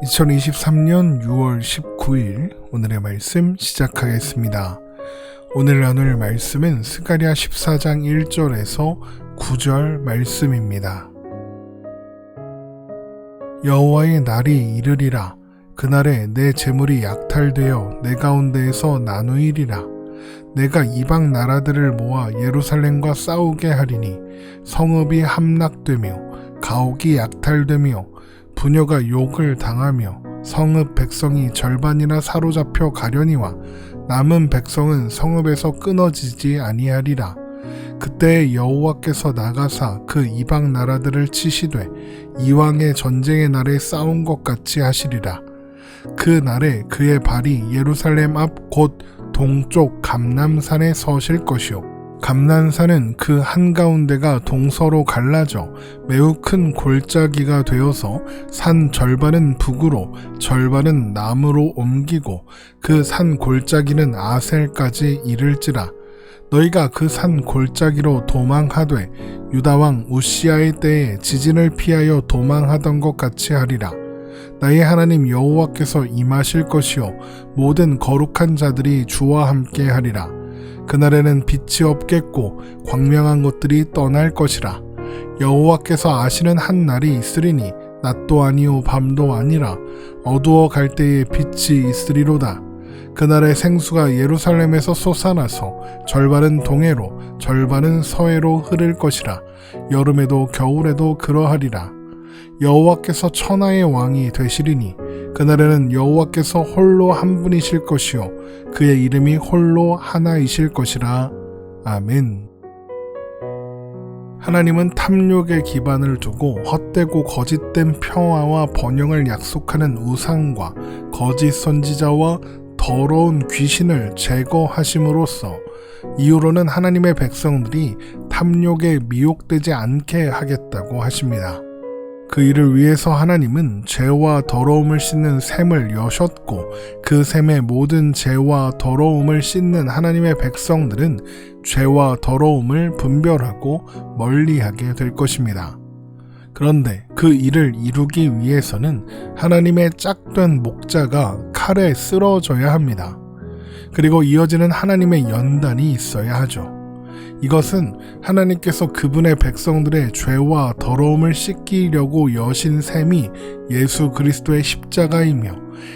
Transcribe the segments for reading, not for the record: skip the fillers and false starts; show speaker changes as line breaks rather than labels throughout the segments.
2023년 6월 19일 오늘의 말씀 시작하겠습니다. 오늘 나눌 말씀은 스가랴 14장 1절에서 9절 말씀입니다. 여호와의 날이 이르리라. 그날에 내 재물이 약탈되어 내 가운데에서 나누이리라. 내가 이방 나라들을 모아 예루살렘과 싸우게 하리니 성읍이 함락되며 가옥이 약탈되며 부녀가 욕을 당하며 성읍 백성이 절반이나 사로잡혀 가려니와 남은 백성은 성읍에서 끊어지지 아니하리라. 그때 여호와께서 나가사 그 이방 나라들을 치시되 이왕의 전쟁의 날에 싸운 것 같이 하시리라. 그 날에 그의 발이 예루살렘 앞 곧 동쪽 감람산에 서실 것이요 감람산은 그 한가운데가 동서로 갈라져 매우 큰 골짜기가 되어서 산 절반은 북으로 절반은 남으로 옮기고 그 산 골짜기는 아셀까지 이를지라. 너희가 그 산 골짜기로 도망하되 유다왕 우시아의 때에 지진을 피하여 도망하던 것 같이 하리라. 나의 하나님 여호와께서 임하실 것이요 모든 거룩한 자들이 주와 함께 하리라. 그날에는 빛이 없겠고 광명한 것들이 떠날 것이라. 여호와께서 아시는 한 날이 있으리니 낮도 아니요 밤도 아니라 어두워 갈 때에 빛이 있으리로다. 그날에 생수가 예루살렘에서 솟아나서 절반은 동해로 절반은 서해로 흐를 것이라. 여름에도 겨울에도 그러하리라. 여호와께서 천하의 왕이 되시리니 그날에는 여호와께서 홀로 한 분이실 것이요 그의 이름이 홀로 하나이실 것이라. 아멘. 하나님은 탐욕의 기반을 두고 헛되고 거짓된 평화와 번영을 약속하는 우상과 거짓 선지자와 더러운 귀신을 제거하심으로써 이후로는 하나님의 백성들이 탐욕에 미혹되지 않게 하겠다고 하십니다. 그 일을 위해서 하나님은 죄와 더러움을 씻는 샘을 여셨고 그 샘의 모든 죄와 더러움을 씻는 하나님의 백성들은 죄와 더러움을 분별하고 멀리하게 될 것입니다. 그런데 그 일을 이루기 위해서는 하나님의 짝된 목자가 칼에 쓰러져야 합니다. 그리고 이어지는 하나님의 연단이 있어야 하죠. 이것은 하나님께서 그분의 백성들의 죄와 더러움을 씻기려고 여신 셈이 예수 그리스도의 십자가이며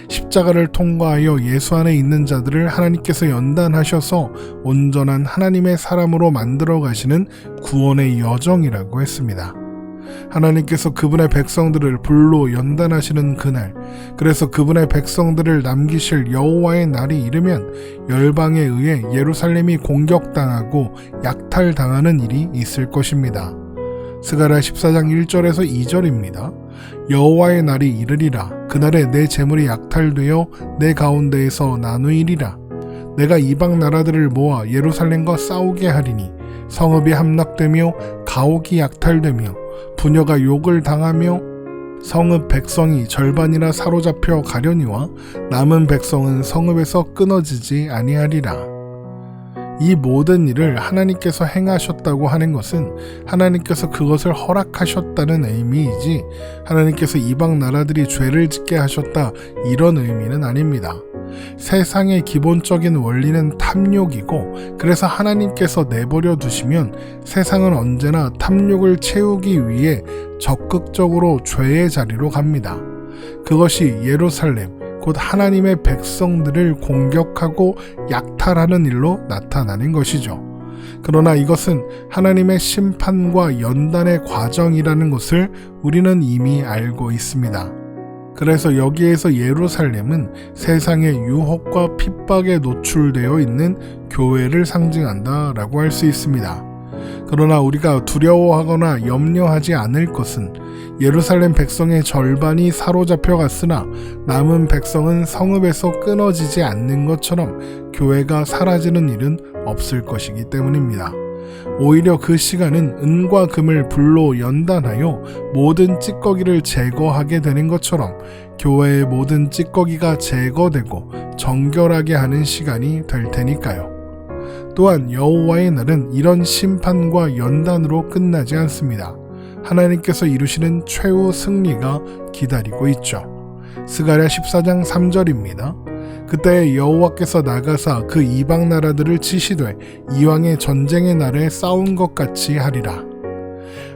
십자가를 통과하여 예수 안에 있는 자들을 하나님께서 연단하셔서 온전한 하나님의 사람으로 만들어 가시는 구원의 여정이라고 했습니다. 하나님께서 그분의 백성들을 불로 연단하시는 그날, 그래서 그분의 백성들을 남기실 여호와의 날이 이르면 열방에 의해 예루살렘이 공격당하고 약탈당하는 일이 있을 것입니다. 스가랴 14장 1절에서 2절입니다. 여호와의 날이 이르리라. 그날에 내 재물이 약탈되어 내 가운데에서 나누이리라. 내가 이방 나라들을 모아 예루살렘과 싸우게 하리니 성읍이 함락되며 가옥이 약탈되며 부녀가 욕을 당하며 성읍 백성이 절반이나 사로잡혀 가려니와 남은 백성은 성읍에서 끊어지지 아니하리라. 이 모든 일을 하나님께서 행하셨다고 하는 것은 하나님께서 그것을 허락하셨다는 의미이지 하나님께서 이방 나라들이 죄를 짓게 하셨다 이런 의미는 아닙니다. 세상의 기본적인 원리는 탐욕이고 그래서 하나님께서 내버려 두시면 세상은 언제나 탐욕을 채우기 위해 적극적으로 죄의 자리로 갑니다. 그것이 예루살렘 곧 하나님의 백성들을 공격하고 약탈하는 일로 나타나는 것이죠. 그러나 이것은 하나님의 심판과 연단의 과정이라는 것을 우리는 이미 알고 있습니다. 그래서 여기에서 예루살렘은 세상의 유혹과 핍박에 노출되어 있는 교회를 상징한다라고 할 수 있습니다. 그러나 우리가 두려워하거나 염려하지 않을 것은 예루살렘 백성의 절반이 사로잡혀 갔으나 남은 백성은 성읍에서 끊어지지 않는 것처럼 교회가 사라지는 일은 없을 것이기 때문입니다. 오히려 그 시간은 은과 금을 불로 연단하여 모든 찌꺼기를 제거하게 되는 것처럼 교회의 모든 찌꺼기가 제거되고 정결하게 하는 시간이 될 테니까요. 또한 여호와의 날은 이런 심판과 연단으로 끝나지 않습니다. 하나님께서 이루시는 최후 승리가 기다리고 있죠. 스가랴 14장 3절입니다. 그때 여호와께서 나가사 그 이방 나라들을 치시되 이왕의 전쟁의 날에 싸운 것 같이 하리라.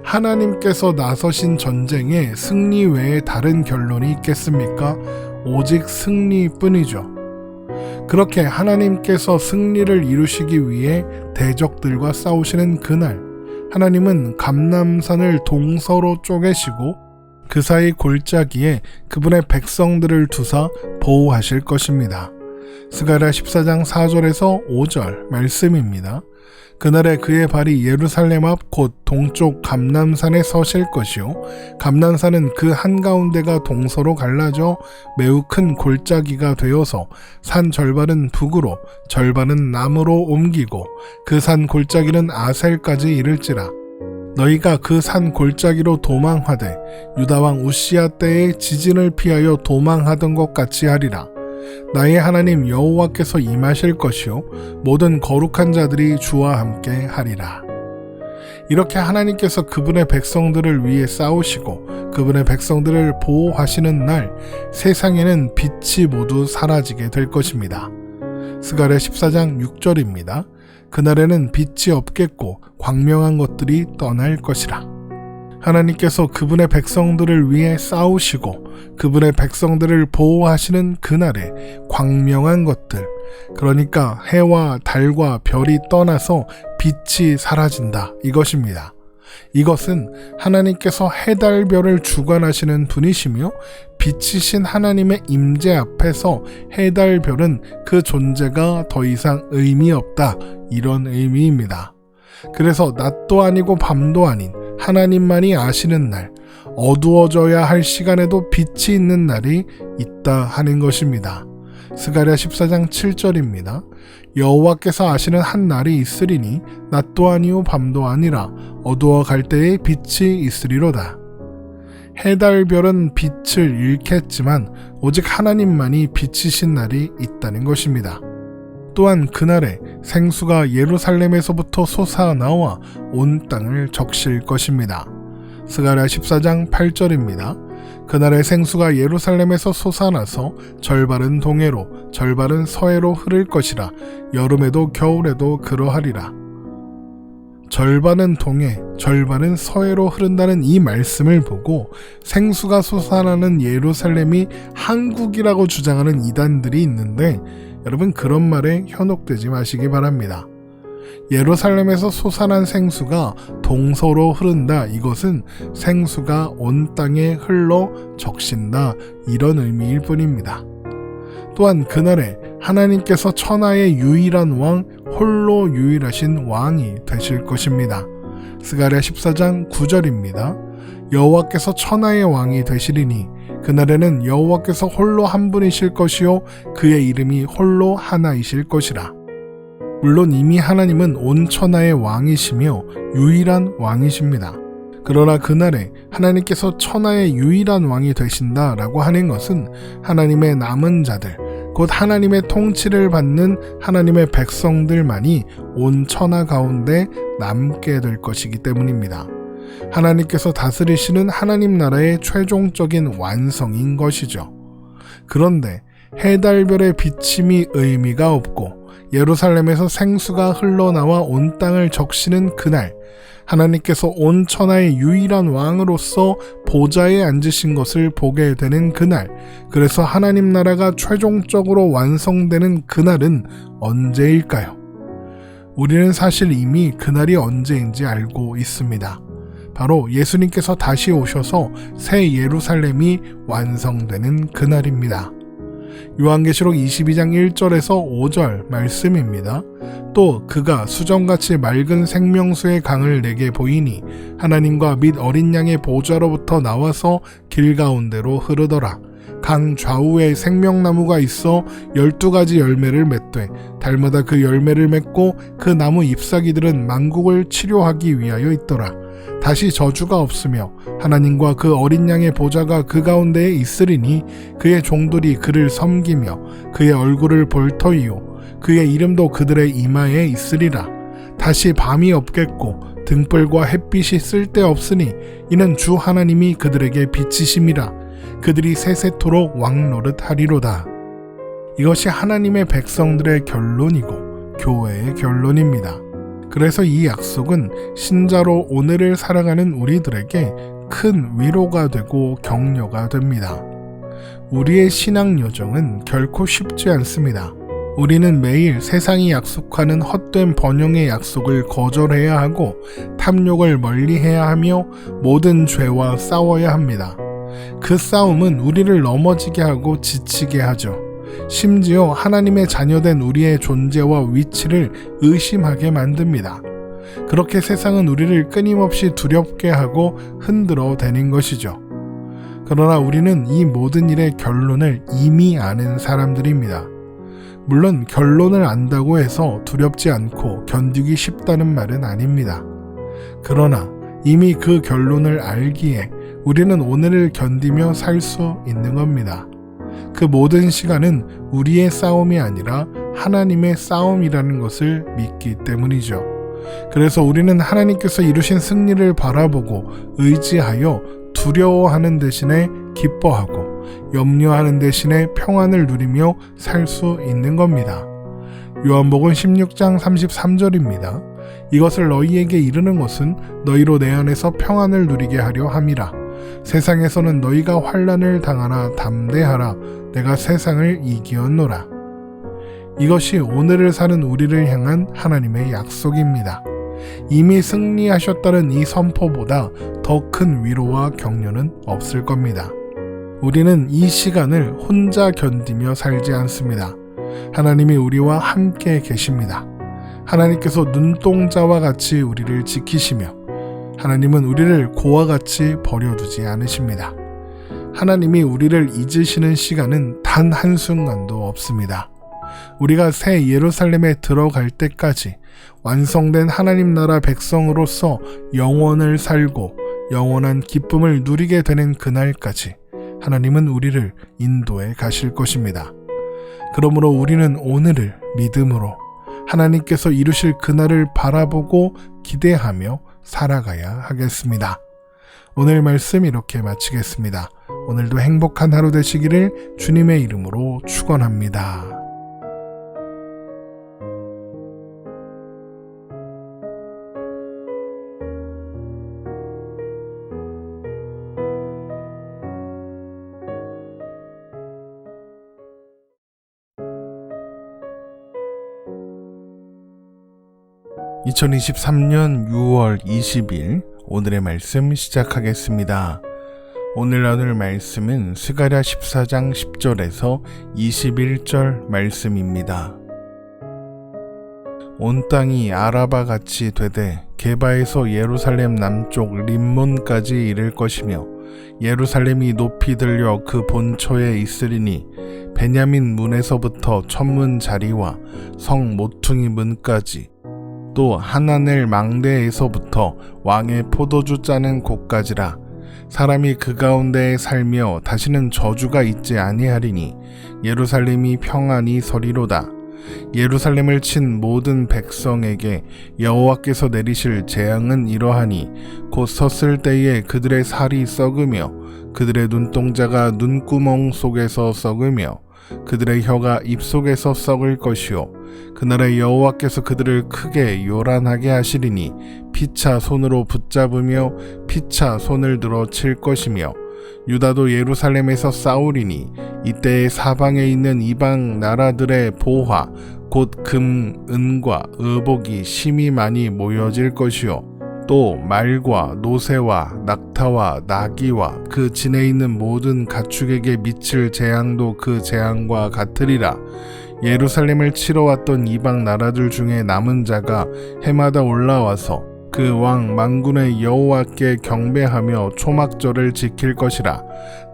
하나님께서 나서신 전쟁에 승리 외에 다른 결론이 있겠습니까? 오직 승리뿐이죠. 그렇게 하나님께서 승리를 이루시기 위해 대적들과 싸우시는 그날, 하나님은 감람산을 동서로 쪼개시고 그 사이 골짜기에 그분의 백성들을 두사 보호하실 것입니다. 스가랴 14장 4절에서 5절 말씀입니다. 그날에 그의 발이 예루살렘 앞 곧 동쪽 감람산에 서실 것이요 감람산은 그 한가운데가 동서로 갈라져 매우 큰 골짜기가 되어서 산 절반은 북으로 절반은 남으로 옮기고 그 산 골짜기는 아셀까지 이를지라. 너희가 그 산 골짜기로 도망하되 유다왕 우시야 때에 지진을 피하여 도망하던 것 같이 하리라. 나의 하나님 여호와께서 임하실 것이요 모든 거룩한 자들이 주와 함께 하리라. 이렇게 하나님께서 그분의 백성들을 위해 싸우시고 그분의 백성들을 보호하시는 날, 세상에는 빛이 모두 사라지게 될 것입니다. 스가랴 14장 6절입니다. 그날에는 빛이 없겠고 광명한 것들이 떠날 것이라. 하나님께서 그분의 백성들을 위해 싸우시고 그분의 백성들을 보호하시는 그날에 광명한 것들, 그러니까 해와 달과 별이 떠나서 빛이 사라진다, 이것입니다. 이것은 하나님께서 해달별을 주관하시는 분이시며 빛이신 하나님의 임재 앞에서 해달별은 그 존재가 더 이상 의미 없다, 이런 의미입니다. 그래서 낮도 아니고 밤도 아닌 하나님만이 아시는 날, 어두워져야 할 시간에도 빛이 있는 날이 있다 하는 것입니다. 스가랴 14장 7절입니다. 여호와께서 아시는 한 날이 있으리니 낮도 아니요 밤도 아니라 어두워 갈 때에 빛이 있으리로다. 해달별은 빛을 잃겠지만 오직 하나님만이 빛이신 날이 있다는 것입니다. 또한 그날에 생수가 예루살렘에서부터 솟아나와 온 땅을 적실 것입니다. 스가랴 14장 8절입니다. 그날에 생수가 예루살렘에서 솟아나서 절반은 동해로 절반은 서해로 흐를 것이라. 여름에도 겨울에도 그러하리라. 절반은 동해, 절반은 서해로 흐른다는 이 말씀을 보고 생수가 솟아나는 예루살렘이 한국이라고 주장하는 이단들이 있는데, 여러분 그런 말에 현혹되지 마시기 바랍니다. 예루살렘에서 솟아난 생수가 동서로 흐른다, 이것은 생수가 온 땅에 흘러 적신다, 이런 의미일 뿐입니다. 또한 그날에 하나님께서 천하의 유일한 왕, 홀로 유일하신 왕이 되실 것입니다. 스가랴 14장 9절입니다. 여호와께서 천하의 왕이 되시리니 그날에는 여호와께서 홀로 한 분이실 것이요 그의 이름이 홀로 하나이실 것이라. 물론 이미 하나님은 온 천하의 왕이시며 유일한 왕이십니다. 그러나 그날에 하나님께서 천하의 유일한 왕이 되신다라고 하는 것은 하나님의 남은 자들, 곧 하나님의 통치를 받는 하나님의 백성들만이 온 천하 가운데 남게 될 것이기 때문입니다. 하나님께서 다스리시는 하나님 나라의 최종적인 완성인 것이죠. 그런데 해달별의 비침이 의미가 없고 예루살렘에서 생수가 흘러나와 온 땅을 적시는 그날, 하나님께서 온 천하의 유일한 왕으로서 보좌에 앉으신 것을 보게 되는 그날, 그래서 하나님 나라가 최종적으로 완성되는 그날은 언제일까요? 우리는 사실 이미 그날이 언제인지 알고 있습니다. 바로 예수님께서 다시 오셔서 새 예루살렘이 완성되는 그날입니다. 요한계시록 22장 1절에서 5절 말씀입니다. 또 그가 수정같이 맑은 생명수의 강을 내게 보이니 하나님과 및 어린 양의 보좌로부터 나와서 길 가운데로 흐르더라. 강 좌우에 생명나무가 있어 12가지 열매를 맺되 달마다 그 열매를 맺고 그 나무 잎사귀들은 만국을 치료하기 위하여 있더라. 다시 저주가 없으며 하나님과 그 어린 양의 보좌가 그 가운데에 있으리니 그의 종들이 그를 섬기며 그의 얼굴을 볼 터이요 그의 이름도 그들의 이마에 있으리라. 다시 밤이 없겠고 등불과 햇빛이 쓸데없으니 이는 주 하나님이 그들에게 빛이심이라. 그들이 세세토록 왕노릇하리로다. 이것이 하나님의 백성들의 결론이고 교회의 결론입니다. 그래서 이 약속은 신자로 오늘을 살아가는 우리들에게 큰 위로가 되고 격려가 됩니다. 우리의 신앙 여정은 결코 쉽지 않습니다. 우리는 매일 세상이 약속하는 헛된 번영의 약속을 거절해야 하고 탐욕을 멀리해야 하며 모든 죄와 싸워야 합니다. 그 싸움은 우리를 넘어지게 하고 지치게 하죠. 심지어 하나님의 자녀된 우리의 존재와 위치를 의심하게 만듭니다. 그렇게 세상은 우리를 끊임없이 두렵게 하고 흔들어 대는 것이죠. 그러나 우리는 이 모든 일의 결론을 이미 아는 사람들입니다. 물론 결론을 안다고 해서 두렵지 않고 견디기 쉽다는 말은 아닙니다. 그러나 이미 그 결론을 알기에 우리는 오늘을 견디며 살 수 있는 겁니다. 그 모든 시간은 우리의 싸움이 아니라 하나님의 싸움이라는 것을 믿기 때문이죠. 그래서 우리는 하나님께서 이루신 승리를 바라보고 의지하여 두려워하는 대신에 기뻐하고 염려하는 대신에 평안을 누리며 살 수 있는 겁니다. 요한복음 16장 33절입니다. 이것을 너희에게 이르는 것은 너희로 내 안에서 평안을 누리게 하려 함이라. 세상에서는 너희가 환난을 당하나 담대하라. 내가 세상을 이기었노라. 이것이 오늘을 사는 우리를 향한 하나님의 약속입니다. 이미 승리하셨다는 이 선포보다 더 큰 위로와 격려는 없을 겁니다. 우리는 이 시간을 혼자 견디며 살지 않습니다. 하나님이 우리와 함께 계십니다. 하나님께서 눈동자와 같이 우리를 지키시며 하나님은 우리를 고와 같이 버려두지 않으십니다. 하나님이 우리를 잊으시는 시간은 단 한순간도 없습니다. 우리가 새 예루살렘에 들어갈 때까지 완성된 하나님 나라 백성으로서 영원을 살고 영원한 기쁨을 누리게 되는 그날까지 하나님은 우리를 인도해 가실 것입니다. 그러므로 우리는 오늘을 믿음으로 하나님께서 이루실 그날을 바라보고 기대하며 살아가야 하겠습니다. 오늘 말씀 이렇게 마치겠습니다. 오늘도 행복한 하루 되시기를 주님의 이름으로 축원합니다. (2023년 6월 20일) 오늘의 말씀 시작하겠습니다. 오늘 나눌 말씀은 스가랴 14장 10절에서 21절 말씀입니다. 온 땅이 아라바 같이 되되 게바에서 예루살렘 남쪽 림몬까지 이를 것이며 예루살렘이 높이 들려 그 본처에 있으리니 베냐민 문에서부터 천문 자리와 성 모퉁이 문까지 또 하나넬 망대에서부터 왕의 포도주 짜는 곳까지라. 사람이 그 가운데에 살며 다시는 저주가 있지 아니하리니 예루살렘이 평안히 서리로다. 예루살렘을 친 모든 백성에게 여호와께서 내리실 재앙은 이러하니 곧 섰을 때에 그들의 살이 썩으며 그들의 눈동자가 눈구멍 속에서 썩으며 그들의 혀가 입속에서 썩을 것이요 그날에 여호와께서 그들을 크게 요란하게 하시리니 피차 손으로 붙잡으며 피차 손을 들어 칠 것이며 유다도 예루살렘에서 싸우리니 이때에 사방에 있는 이방 나라들의 보화 곧 금, 은과 의복이 심히 많이 모여질 것이요 또 말과 노새와 낙타와 나귀와 그 진에 있는 모든 가축에게 미칠 재앙도 그 재앙과 같으리라. 예루살렘을 치러 왔던 이방 나라들 중에 남은 자가 해마다 올라와서 그 왕 만군의 여호와께 경배하며 초막절을 지킬 것이라.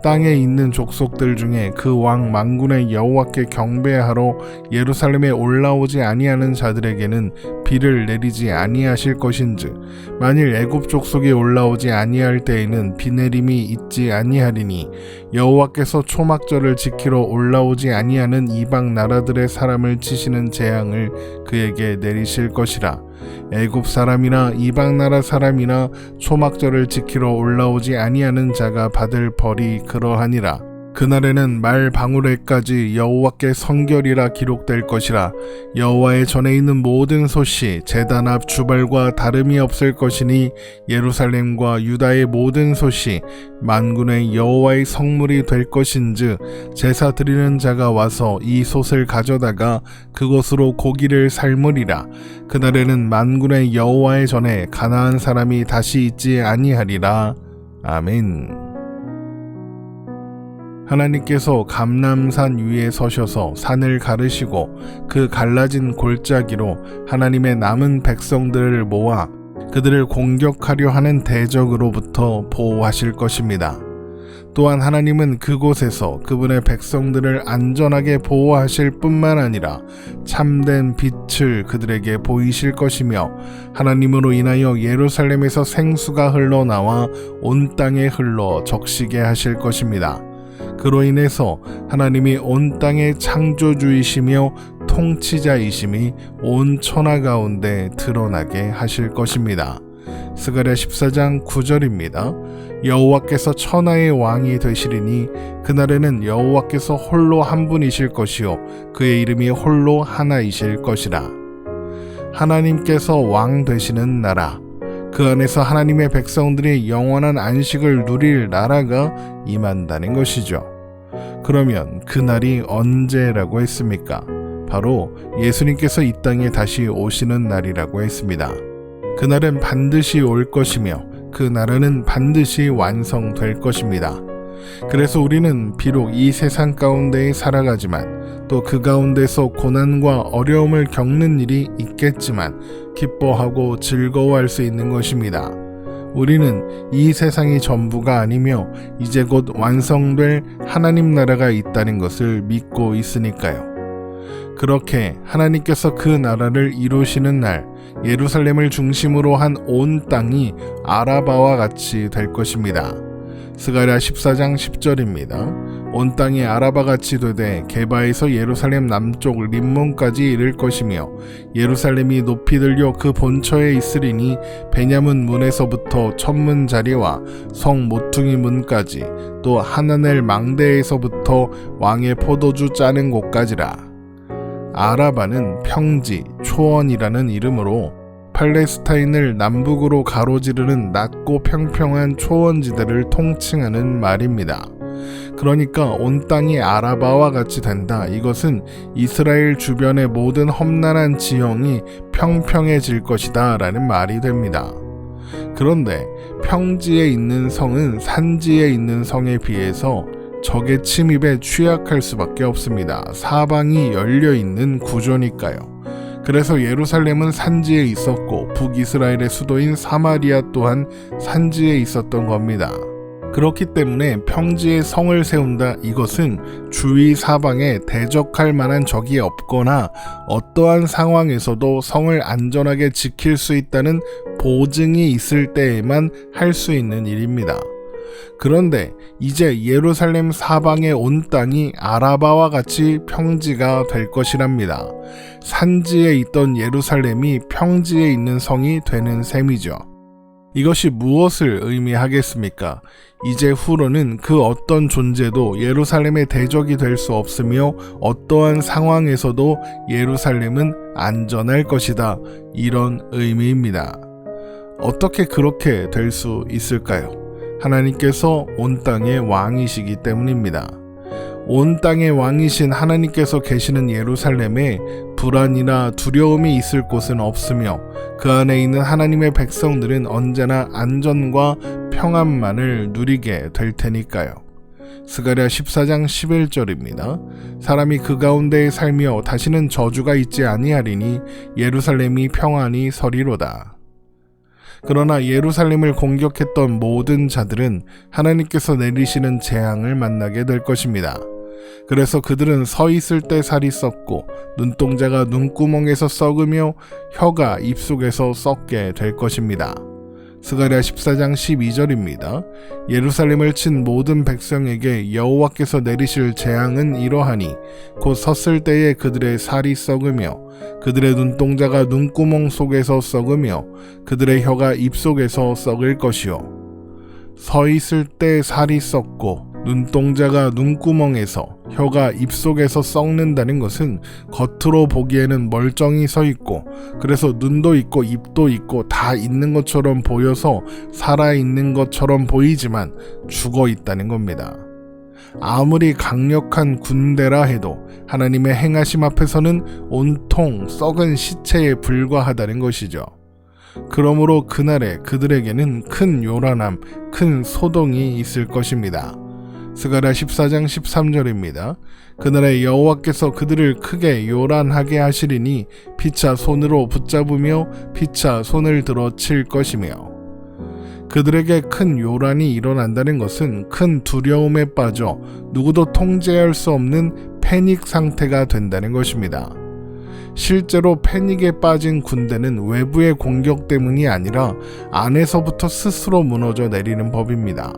땅에 있는 족속들 중에 그 왕 만군의 여호와께 경배하러 예루살렘에 올라오지 아니하는 자들에게는 비를 내리지 아니하실 것인즉 만일 애굽 족속이 올라오지 아니할 때에는 비 내림이 있지 아니하리니 여호와께서 초막절을 지키러 올라오지 아니하는 이방 나라들의 사람을 치시는 재앙을 그에게 내리실 것이라. 애굽 사람이나 이방 나라 사람이나 초막절을 지키러 올라오지 아니하는 자가 받을 벌이 그러하니라. 그날에는 말 방울에까지 여호와께 성결이라 기록될 것이라. 여호와의 전에 있는 모든 솥이 제단 앞 주발과 다름이 없을 것이니 예루살렘과 유다의 모든 솥이 만군의 여호와의 성물이 될 것인즉 제사 드리는 자가 와서 이 솥을 가져다가 그곳으로 고기를 삶으리라. 그날에는 만군의 여호와의 전에 가나안 사람이 다시 있지 아니하리라. 아멘. 하나님께서 감람산 위에 서셔서 산을 가르시고 그 갈라진 골짜기로 하나님의 남은 백성들을 모아 그들을 공격하려 하는 대적으로부터 보호하실 것입니다. 또한 하나님은 그곳에서 그분의 백성들을 안전하게 보호하실 뿐만 아니라 참된 빛을 그들에게 보이실 것이며 하나님으로 인하여 예루살렘에서 생수가 흘러나와 온 땅에 흘러 적시게 하실 것입니다. 그로 인해서 하나님이 온 땅의 창조주이시며 통치자이심이 온 천하 가운데 드러나게 하실 것입니다. 스가랴 14장 9절입니다. 여호와께서 천하의 왕이 되시리니 그날에는 여호와께서 홀로 한 분이실 것이요 그의 이름이 홀로 하나이실 것이라. 하나님께서 왕 되시는 나라, 그 안에서 하나님의 백성들이 영원한 안식을 누릴 나라가 임한다는 것이죠. 그러면 그날이 언제라고 했습니까? 바로 예수님께서 이 땅에 다시 오시는 날이라고 했습니다. 그날은 반드시 올 것이며 그 나라는 반드시 완성될 것입니다. 그래서 우리는 비록 이 세상 가운데 살아가지만 또 그 가운데서 고난과 어려움을 겪는 일이 있겠지만 기뻐하고 즐거워할 수 있는 것입니다. 우리는 이 세상이 전부가 아니며 이제 곧 완성될 하나님 나라가 있다는 것을 믿고 있으니까요. 그렇게 하나님께서 그 나라를 이루시는 날 예루살렘을 중심으로 한 온 땅이 아라바와 같이 될 것입니다. 스가랴 14장 10절입니다. 온 땅이 아라바같이 되되 게바에서 예루살렘 남쪽 림몬까지 이를 것이며 예루살렘이 높이 들려 그 본처에 있으리니 베냐민 문에서부터 천문 자리와 성 모퉁이 문까지 또 하나넬 망대에서부터 왕의 포도주 짜는 곳까지라. 아라바는 평지, 초원이라는 이름으로 팔레스타인을 남북으로 가로지르는 낮고 평평한 초원지대를 통칭하는 말입니다. 그러니까 온 땅이 아라바와 같이 된다. 이것은 이스라엘 주변의 모든 험난한 지형이 평평해질 것이다 라는 말이 됩니다. 그런데 평지에 있는 성은 산지에 있는 성에 비해서 적의 침입에 취약할 수밖에 없습니다. 사방이 열려있는 구조니까요. 그래서 예루살렘은 산지에 있었고 북이스라엘의 수도인 사마리아 또한 산지에 있었던 겁니다. 그렇기 때문에 평지에 성을 세운다. 이것은 주위 사방에 대적할 만한 적이 없거나 어떠한 상황에서도 성을 안전하게 지킬 수 있다는 보증이 있을 때에만 할 수 있는 일입니다. 그런데 이제 예루살렘 사방의 온 땅이 아라바와 같이 평지가 될 것이랍니다. 산지에 있던 예루살렘이 평지에 있는 성이 되는 셈이죠. 이것이 무엇을 의미하겠습니까? 이제 후로는 그 어떤 존재도 예루살렘의 대적이 될 수 없으며 어떠한 상황에서도 예루살렘은 안전할 것이다. 이런 의미입니다. 어떻게 그렇게 될 수 있을까요? 하나님께서 온 땅의 왕이시기 때문입니다. 온 땅의 왕이신 하나님께서 계시는 예루살렘에 불안이나 두려움이 있을 곳은 없으며 그 안에 있는 하나님의 백성들은 언제나 안전과 평안만을 누리게 될 테니까요. 스가랴 14장 11절입니다. 사람이 그 가운데에 살며 다시는 저주가 있지 아니하리니 예루살렘이 평안히 서리로다. 그러나 예루살렘을 공격했던 모든 자들은 하나님께서 내리시는 재앙을 만나게 될 것입니다. 그래서 그들은 서 있을 때 살이 썩고 눈동자가 눈구멍에서 썩으며 혀가 입속에서 썩게 될 것입니다. 스가랴 14장 12절입니다. 예루살렘을 친 모든 백성에게 여호와께서 내리실 재앙은 이러하니 곧 섰을 때에 그들의 살이 썩으며 그들의 눈동자가 눈구멍 속에서 썩으며 그들의 혀가 입속에서 썩을 것이요. 서 있을 때 살이 썩고 눈동자가 눈구멍에서 혀가 입속에서 썩는다는 것은 겉으로 보기에는 멀쩡히 서 있고 그래서 눈도 있고 입도 있고 다 있는 것처럼 보여서 살아있는 것처럼 보이지만 죽어 있다는 겁니다. 아무리 강력한 군대라 해도 하나님의 행하심 앞에서는 온통 썩은 시체에 불과하다는 것이죠. 그러므로 그날에 그들에게는 큰 요란함, 큰 소동이 있을 것입니다. 스가랴 14장 13절입니다. 그날에 여호와께서 그들을 크게 요란하게 하시리니 피차 손으로 붙잡으며 피차 손을 들어 칠 것이며 그들에게 큰 요란이 일어난다는 것은 큰 두려움에 빠져 누구도 통제할 수 없는 패닉 상태가 된다는 것입니다. 실제로 패닉에 빠진 군대는 외부의 공격 때문이 아니라 안에서부터 스스로 무너져 내리는 법입니다.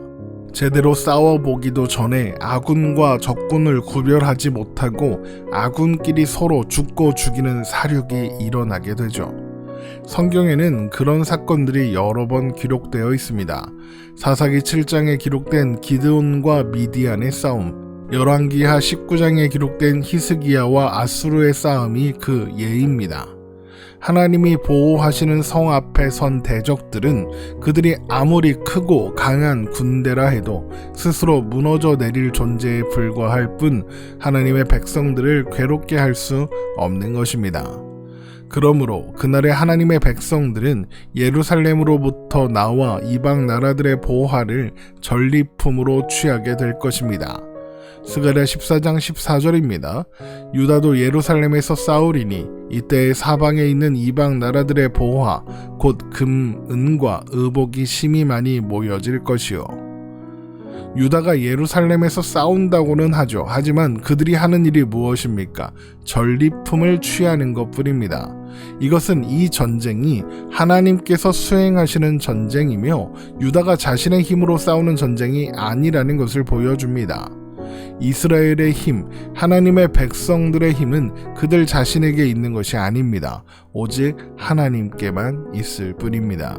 제대로 싸워보기도 전에 아군과 적군을 구별하지 못하고 아군끼리 서로 죽고 죽이는 사륙이 일어나게 되죠. 성경에는 그런 사건들이 여러 번 기록되어 있습니다. 사사기 7장에 기록된 기드온과 미디안의 싸움, 열왕기하 19장에 기록된 히스기야와 아수르의 싸움이 그 예입니다. 하나님이 보호하시는 성 앞에 선 대적들은 그들이 아무리 크고 강한 군대라 해도 스스로 무너져 내릴 존재에 불과할 뿐 하나님의 백성들을 괴롭게 할 수 없는 것입니다. 그러므로 그날의 하나님의 백성들은 예루살렘으로부터 나와 이방 나라들의 보화를 전리품으로 취하게 될 것입니다. 스가랴 14장 14절입니다. 유다도 예루살렘에서 싸우리니 이때 사방에 있는 이방 나라들의 보화 곧 금, 은과 의복이 심히 많이 모여질 것이요. 유다가 예루살렘에서 싸운다고는 하죠. 하지만 그들이 하는 일이 무엇입니까? 전리품을 취하는 것뿐입니다. 이것은 이 전쟁이 하나님께서 수행하시는 전쟁이며 유다가 자신의 힘으로 싸우는 전쟁이 아니라는 것을 보여줍니다. 이스라엘의 힘, 하나님의 백성들의 힘은 그들 자신에게 있는 것이 아닙니다. 오직 하나님께만 있을 뿐입니다.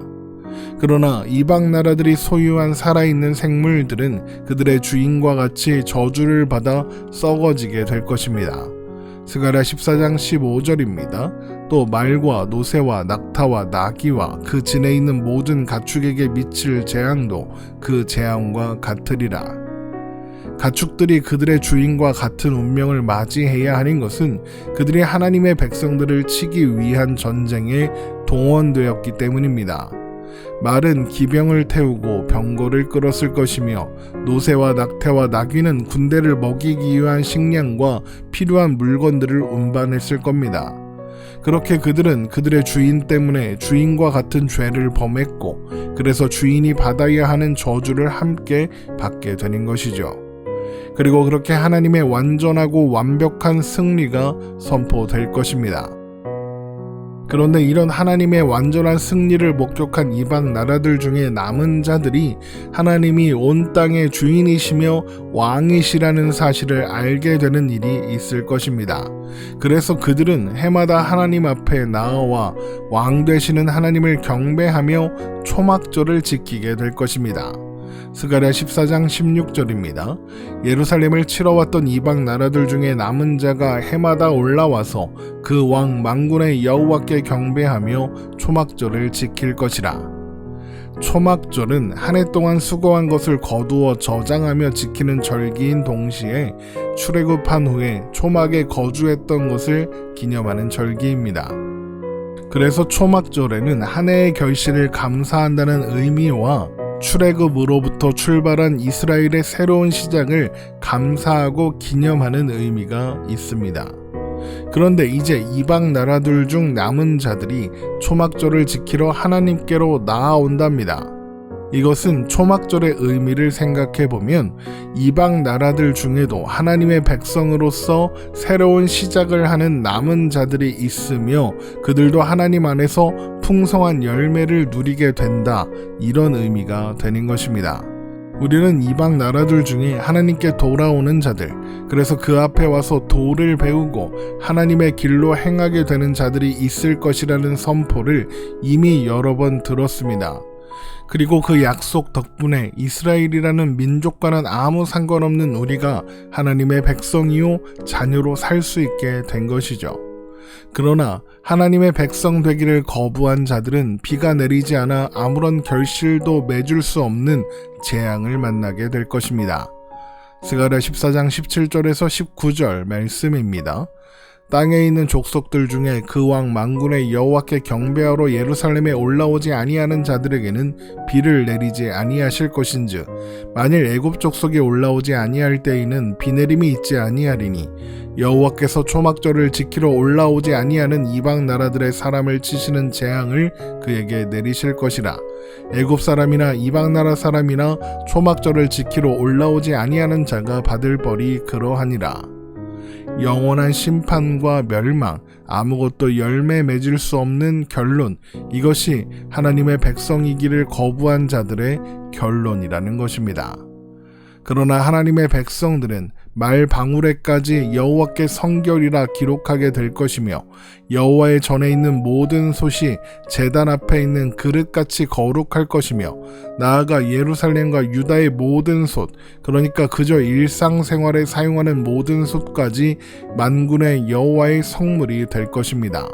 그러나 이방 나라들이 소유한 살아있는 생물들은 그들의 주인과 같이 저주를 받아 썩어지게 될 것입니다. 스가랴 14장 15절입니다. 또 말과 노새와 낙타와 나귀와 그 진에 있는 모든 가축에게 미칠 재앙도 그 재앙과 같으리라. 가축들이 그들의 주인과 같은 운명을 맞이해야 하는 것은 그들이 하나님의 백성들을 치기 위한 전쟁에 동원되었기 때문입니다. 말은 기병을 태우고 병거를 끌었을 것이며 노새와 낙태와 나귀는 군대를 먹이기 위한 식량과 필요한 물건들을 운반했을 겁니다. 그렇게 그들은 그들의 주인 때문에 주인과 같은 죄를 범했고 그래서 주인이 받아야 하는 저주를 함께 받게 되는 것이죠. 그리고 그렇게 하나님의 완전하고 완벽한 승리가 선포될 것입니다. 그런데 이런 하나님의 완전한 승리를 목격한 이방 나라들 중에 남은 자들이 하나님이 온 땅의 주인이시며 왕이시라는 사실을 알게 되는 일이 있을 것입니다. 그래서 그들은 해마다 하나님 앞에 나아와 왕 되시는 하나님을 경배하며 초막절을 지키게 될 것입니다. 스가랴 14장 16절입니다. 예루살렘을 치러 왔던 이방 나라들 중에 남은 자가 해마다 올라와서 그 왕 만군의 여호와께 경배하며 초막절을 지킬 것이라. 초막절은 한 해 동안 수고한 것을 거두어 저장하며 지키는 절기인 동시에 출애굽한 후에 초막에 거주했던 것을 기념하는 절기입니다. 그래서 초막절에는 한 해의 결실을 감사한다는 의미와 출애굽으로부터 출발한 이스라엘의 새로운 시작을 감사하고 기념하는 의미가 있습니다. 그런데 이제 이방 나라들 중 남은 자들이 초막절을 지키러 하나님께로 나아온답니다. 이것은 초막절의 의미를 생각해보면 이방 나라들 중에도 하나님의 백성으로서 새로운 시작을 하는 남은 자들이 있으며 그들도 하나님 안에서 풍성한 열매를 누리게 된다, 이런 의미가 되는 것입니다. 우리는 이방 나라들 중에 하나님께 돌아오는 자들, 그래서 그 앞에 와서 도를 배우고 하나님의 길로 행하게 되는 자들이 있을 것이라는 선포를 이미 여러 번 들었습니다. 그리고 그 약속 덕분에 이스라엘이라는 민족과는 아무 상관없는 우리가 하나님의 백성이요 자녀로 살 수 있게 된 것이죠. 그러나 하나님의 백성 되기를 거부한 자들은 비가 내리지 않아 아무런 결실도 맺을 수 없는 재앙을 만나게 될 것입니다. 스가랴 14장 17절에서 19절 말씀입니다. 땅에 있는 족속들 중에 그 왕 만군의 여호와께 경배하러 예루살렘에 올라오지 아니하는 자들에게는 비를 내리지 아니하실 것인즉 만일 애굽 족속이 올라오지 아니할 때에는 비 내림이 있지 아니하리니 여호와께서 초막절을 지키러 올라오지 아니하는 이방 나라들의 사람을 치시는 재앙을 그에게 내리실 것이라. 애굽 사람이나 이방 나라 사람이나 초막절을 지키러 올라오지 아니하는 자가 받을 벌이 그러하니라. 영원한 심판과 멸망, 아무것도 열매 맺을 수 없는 결론, 이것이 하나님의 백성이기를 거부한 자들의 결론이라는 것입니다. 그러나 하나님의 백성들은 말 방울에까지 여호와께 성결이라 기록하게 될 것이며 여호와의 전에 있는 모든 솥이 제단 앞에 있는 그릇같이 거룩할 것이며 나아가 예루살렘과 유다의 모든 솥, 그러니까 그저 일상생활에 사용하는 모든 솥까지 만군의 여호와의 성물이 될 것입니다.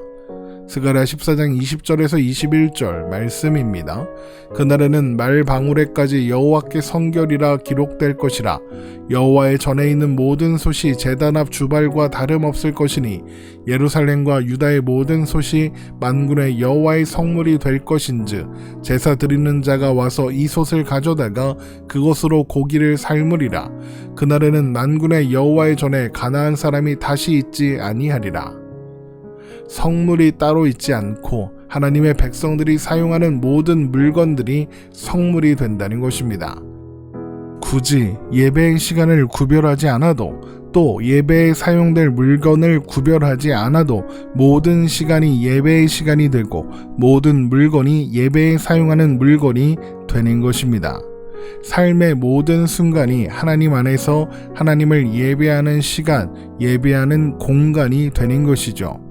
스가랴 14장 20절에서 21절 말씀입니다. 그날에는 말 방울에까지 여호와께 성결이라 기록될 것이라. 여호와의 전에 있는 모든 솥이 제단 앞 주발과 다름없을 것이니 예루살렘과 유다의 모든 솥이 만군의 여호와의 성물이 될 것인즉 제사 드리는 자가 와서 이 솥을 가져다가 그것으로 고기를 삶으리라. 그날에는 만군의 여호와의 전에 가나안 사람이 다시 있지 아니하리라. 성물이 따로 있지 않고 하나님의 백성들이 사용하는 모든 물건들이 성물이 된다는 것입니다. 굳이 예배의 시간을 구별하지 않아도 또 예배에 사용될 물건을 구별하지 않아도 모든 시간이 예배의 시간이 되고 모든 물건이 예배에 사용하는 물건이 되는 것입니다. 삶의 모든 순간이 하나님 안에서 하나님을 예배하는 시간, 예배하는 공간이 되는 것이죠.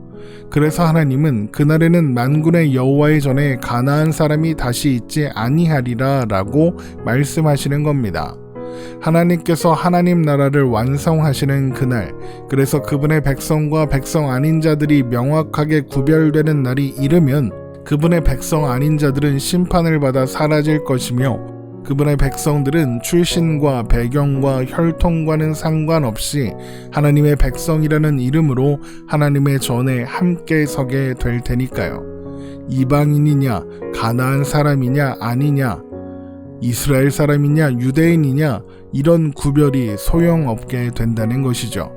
그래서 하나님은 그날에는 만군의 여호와의 전에 가나안 사람이 다시 있지 아니하리라 라고 말씀하시는 겁니다. 하나님께서 하나님 나라를 완성하시는 그날, 그래서 그분의 백성과 백성 아닌 자들이 명확하게 구별되는 날이 이르면 그분의 백성 아닌 자들은 심판을 받아 사라질 것이며 그분의 백성들은 출신과 배경과 혈통과는 상관없이 하나님의 백성이라는 이름으로 하나님의 전에 함께 서게 될 테니까요. 이방인이냐, 가나안 사람이냐 아니냐, 이스라엘 사람이냐, 유대인이냐, 이런 구별이 소용없게 된다는 것이죠.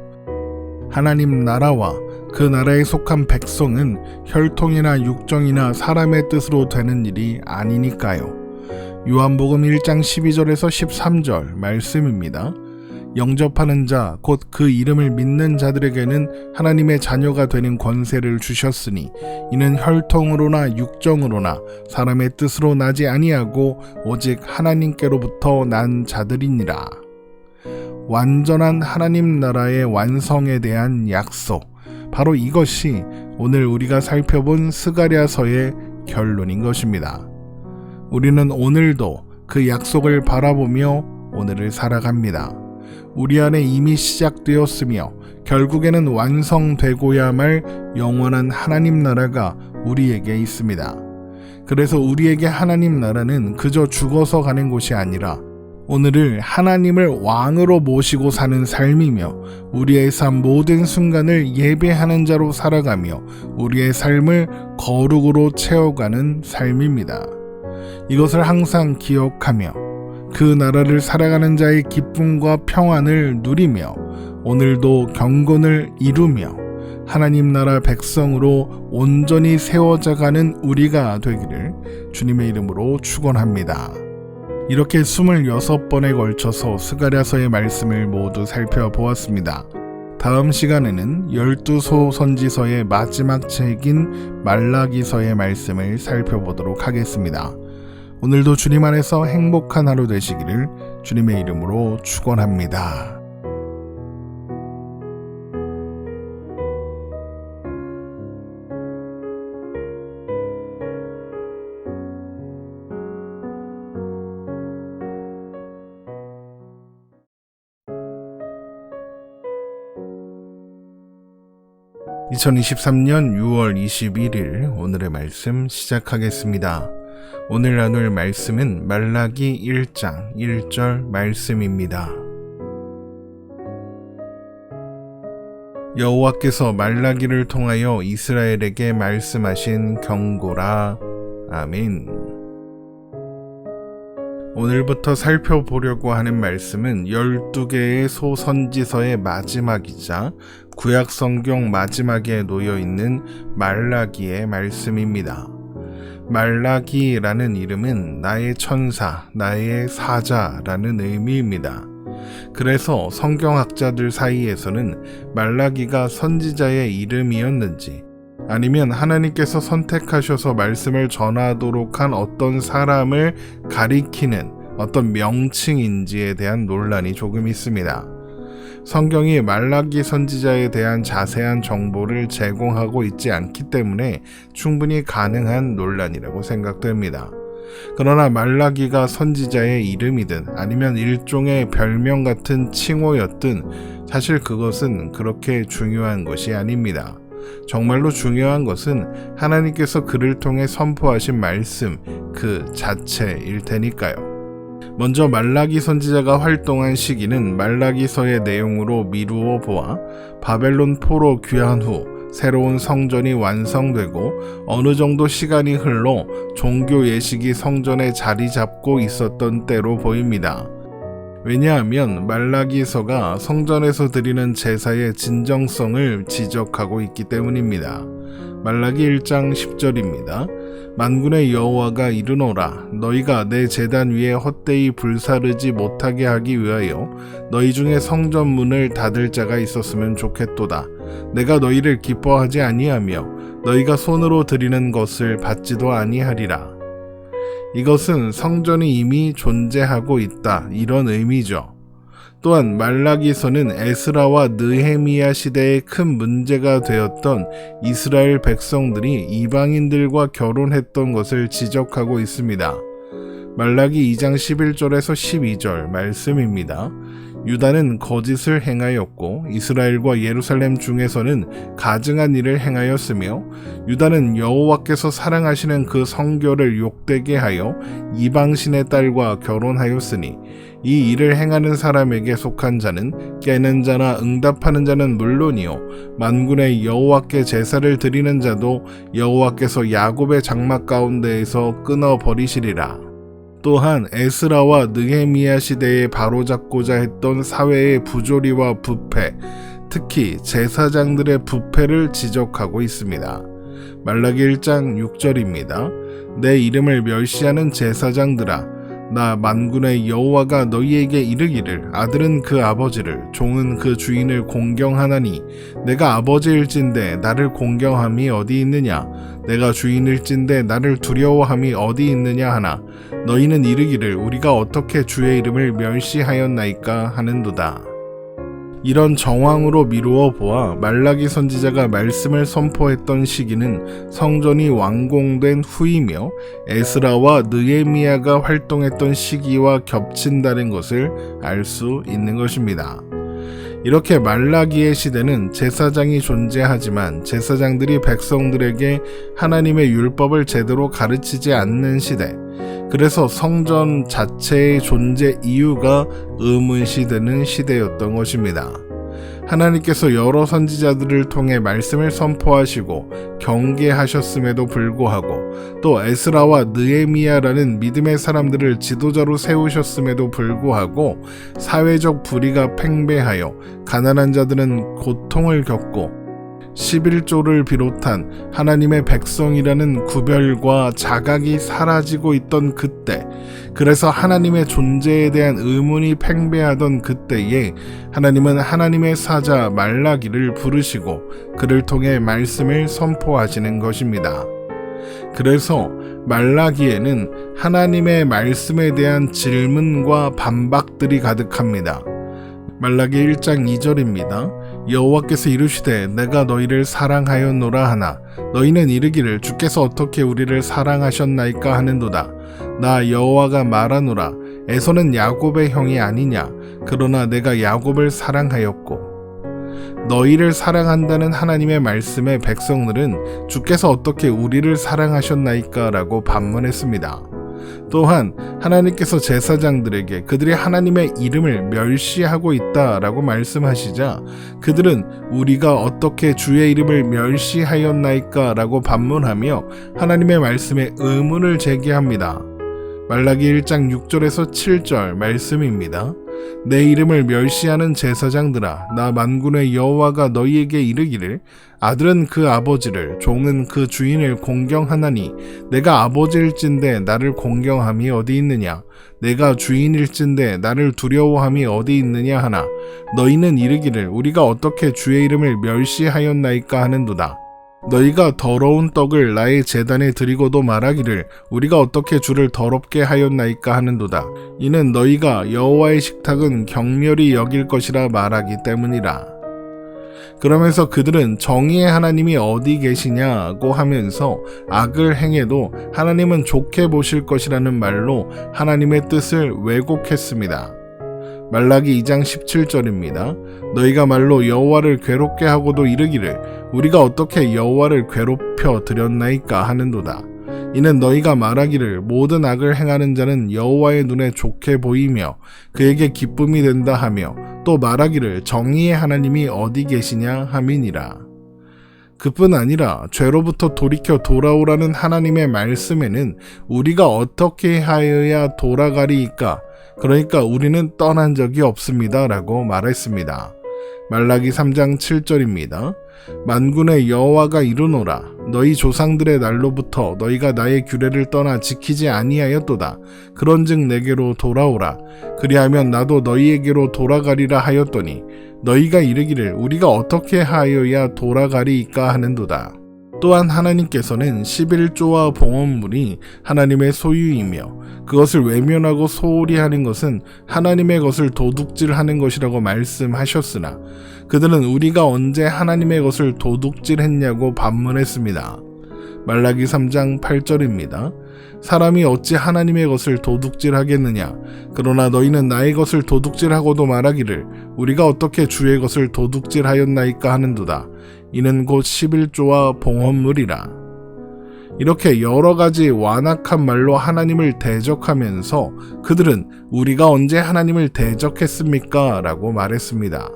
하나님 나라와 그 나라에 속한 백성은 혈통이나 육정이나 사람의 뜻으로 되는 일이 아니니까요. 요한복음 1장 12절에서 13절 말씀입니다. 영접하는 자, 곧 그 이름을 믿는 자들에게는 하나님의 자녀가 되는 권세를 주셨으니 이는 혈통으로나 육정으로나 사람의 뜻으로 나지 아니하고 오직 하나님께로부터 난 자들이니라. 완전한 하나님 나라의 완성에 대한 약속, 바로 이것이 오늘 우리가 살펴본 스가랴서의 결론인 것입니다. 우리는 오늘도 그 약속을 바라보며 오늘을 살아갑니다. 우리 안에 이미 시작되었으며 결국에는 완성되고야 말 영원한 하나님 나라가 우리에게 있습니다. 그래서 우리에게 하나님 나라는 그저 죽어서 가는 곳이 아니라 오늘을 하나님을 왕으로 모시고 사는 삶이며 우리의 삶 모든 순간을 예배하는 자로 살아가며 우리의 삶을 거룩으로 채워가는 삶입니다. 이것을 항상 기억하며 그 나라를 살아가는 자의 기쁨과 평안을 누리며 오늘도 경건을 이루며 하나님 나라 백성으로 온전히 세워져가는 우리가 되기를 주님의 이름으로 축원합니다. 이렇게 26번에 걸쳐서 스가랴서의 말씀을 모두 살펴보았습니다. 다음 시간에는 12소 선지서의 마지막 책인 말라기서의 말씀을 살펴보도록 하겠습니다. 오늘도 주님 안에서 행복한 하루 되시기를 주님의 이름으로 축원합니다. (2023년 6월 21일) 오늘의 말씀 시작하겠습니다. 오늘 나눌 말씀은 말라기 1장 1절 말씀입니다. 여호와께서 말라기를 통하여 이스라엘에게 말씀하신 경고라. 아멘. 오늘부터 살펴보려고 하는 말씀은 12개의 소선지서의 마지막이자 구약성경 마지막에 놓여있는 말라기의 말씀입니다. 말라기라는 이름은 나의 천사, 나의 사자라는 의미입니다. 그래서 성경학자들 사이에서는 말라기가 선지자의 이름이었는지 아니면 하나님께서 선택하셔서 말씀을 전하도록 한 어떤 사람을 가리키는 어떤 명칭인지에 대한 논란이 조금 있습니다. 성경이 말라기 선지자에 대한 자세한 정보를 제공하고 있지 않기 때문에 충분히 가능한 논란이라고 생각됩니다. 그러나 말라기가 선지자의 이름이든 아니면 일종의 별명 같은 칭호였든 사실 그것은 그렇게 중요한 것이 아닙니다. 정말로 중요한 것은 하나님께서 그를 통해 선포하신 말씀 그 자체일 테니까요. 먼저 말라기 선지자가 활동한 시기는 말라기서의 내용으로 미루어 보아 바벨론 포로 귀환 후 새로운 성전이 완성되고 어느 정도 시간이 흘러 종교 예식이 성전에 자리 잡고 있었던 때로 보입니다. 왜냐하면 말라기서가 성전에서 드리는 제사의 진정성을 지적하고 있기 때문입니다. 말라기 1장 10절입니다. 만군의 여호와가 이르노라. 너희가 내 제단 위에 헛되이 불사르지 못하게 하기 위하여 너희 중에 성전 문을 닫을 자가 있었으면 좋겠도다. 내가 너희를 기뻐하지 아니하며 너희가 손으로 드리는 것을 받지도 아니하리라. 이것은 성전이 이미 존재하고 있다 이런 의미죠. 또한 말라기서는 에스라와 느헤미야 시대에 큰 문제가 되었던 이스라엘 백성들이 이방인들과 결혼했던 것을 지적하고 있습니다. 말라기 2장 11절에서 12절 말씀입니다. 유다는 거짓을 행하였고 이스라엘과 예루살렘 중에서는 가증한 일을 행하였으며 유다는 여호와께서 사랑하시는 그 성결을 욕되게 하여 이방신의 딸과 결혼하였으니 이 일을 행하는 사람에게 속한 자는 깨는 자나 응답하는 자는 물론이요 만군의 여호와께 제사를 드리는 자도 여호와께서 야곱의 장막 가운데에서 끊어버리시리라. 또한 에스라와 느헤미야 시대에 바로잡고자 했던 사회의 부조리와 부패, 특히 제사장들의 부패를 지적하고 있습니다. 말라기 1장 6절입니다. 내 이름을 멸시하는 제사장들아, 나 만군의 여호와가 너희에게 이르기를 아들은 그 아버지를 종은 그 주인을 공경하나니 내가 아버지일진데 나를 공경함이 어디 있느냐 내가 주인일진데 나를 두려워함이 어디 있느냐 하나 너희는 이르기를 우리가 어떻게 주의 이름을 멸시하였나이까 하는도다. 이런 정황으로 미루어 보아 말라기 선지자가 말씀을 선포했던 시기는 성전이 완공된 후이며 에스라와 느헤미야가 활동했던 시기와 겹친다는 것을 알 수 있는 것입니다. 이렇게 말라기의 시대는 제사장이 존재하지만 제사장들이 백성들에게 하나님의 율법을 제대로 가르치지 않는 시대, 그래서 성전 자체의 존재 이유가 의문시되는 시대였던 것입니다. 하나님께서 여러 선지자들을 통해 말씀을 선포하시고 경계하셨음에도 불구하고 또 에스라와 느헤미야라는 믿음의 사람들을 지도자로 세우셨음에도 불구하고 사회적 불의가 팽배하여 가난한 자들은 고통을 겪고 11조를 비롯한 하나님의 백성이라는 구별과 자각이 사라지고 있던 그때, 그래서 하나님의 존재에 대한 의문이 팽배하던 그때에 하나님은 하나님의 사자 말라기를 부르시고 그를 통해 말씀을 선포하시는 것입니다. 그래서 말라기에는 하나님의 말씀에 대한 질문과 반박들이 가득합니다. 말라기 1장 2절입니다. 여호와께서 이르시되 내가 너희를 사랑하였노라 하나 너희는 이르기를 주께서 어떻게 우리를 사랑하셨나이까 하는도다. 나 여호와가 말하노라 에서는 야곱의 형이 아니냐 그러나 내가 야곱을 사랑하였고. 너희를 사랑한다는 하나님의 말씀에 백성들은 주께서 어떻게 우리를 사랑하셨나이까 라고 반문했습니다. 또한 하나님께서 제사장들에게 그들이 하나님의 이름을 멸시하고 있다라고 말씀하시자 그들은 우리가 어떻게 주의 이름을 멸시하였나이까 라고 반문하며 하나님의 말씀에 의문을 제기합니다. 말라기 1장 6절에서 7절 말씀입니다. 내 이름을 멸시하는 제사장들아 나 만군의 여호와가 너희에게 이르기를 아들은 그 아버지를 종은 그 주인을 공경하나니 내가 아버지일진데 나를 공경함이 어디 있느냐 내가 주인일진데 나를 두려워함이 어디 있느냐 하나 너희는 이르기를 우리가 어떻게 주의 이름을 멸시하였나이까 하는도다. 너희가 더러운 떡을 나의 제단에 드리고도 말하기를 우리가 어떻게 주를 더럽게 하였나이까 하는도다. 이는 너희가 여호와의 식탁은 경멸히 여길 것이라 말하기 때문이라. 그러면서 그들은 정의의 하나님이 어디 계시냐고 하면서 악을 행해도 하나님은 좋게 보실 것이라는 말로 하나님의 뜻을 왜곡했습니다. 말라기 2장 17절입니다. 너희가 말로 여호와를 괴롭게 하고도 이르기를 우리가 어떻게 여호와를 괴롭혀 드렸나이까 하는도다. 이는 너희가 말하기를 모든 악을 행하는 자는 여호와의 눈에 좋게 보이며 그에게 기쁨이 된다 하며 또 말하기를 정의의 하나님이 어디 계시냐 함이니라. 그뿐 아니라 죄로부터 돌이켜 돌아오라는 하나님의 말씀에는 우리가 어떻게 하여야 돌아가리이까 그러니까 우리는 떠난 적이 없습니다 라고 말했습니다. 말라기 3장 7절입니다. 만군의 여호와가 이르노라 너희 조상들의 날로부터 너희가 나의 규례를 떠나 지키지 아니하였도다. 그런즉 내게로 돌아오라. 그리하면 나도 너희에게로 돌아가리라 하였더니 너희가 이르기를 우리가 어떻게 하여야 돌아가리이까 하는도다. 또한 하나님께서는 11조와 봉헌물이 하나님의 소유이며 그것을 외면하고 소홀히 하는 것은 하나님의 것을 도둑질하는 것이라고 말씀하셨으나 그들은 우리가 언제 하나님의 것을 도둑질했냐고 반문했습니다. 말라기 3장 8절입니다. 사람이 어찌 하나님의 것을 도둑질하겠느냐 그러나 너희는 나의 것을 도둑질하고도 말하기를 우리가 어떻게 주의 것을 도둑질하였나이까 하는도다. 이는 곧 11조와 봉헌물이라. 이렇게 여러 가지 완악한 말로 하나님을 대적하면서 그들은 우리가 언제 하나님을 대적했습니까? 라고 말했습니다.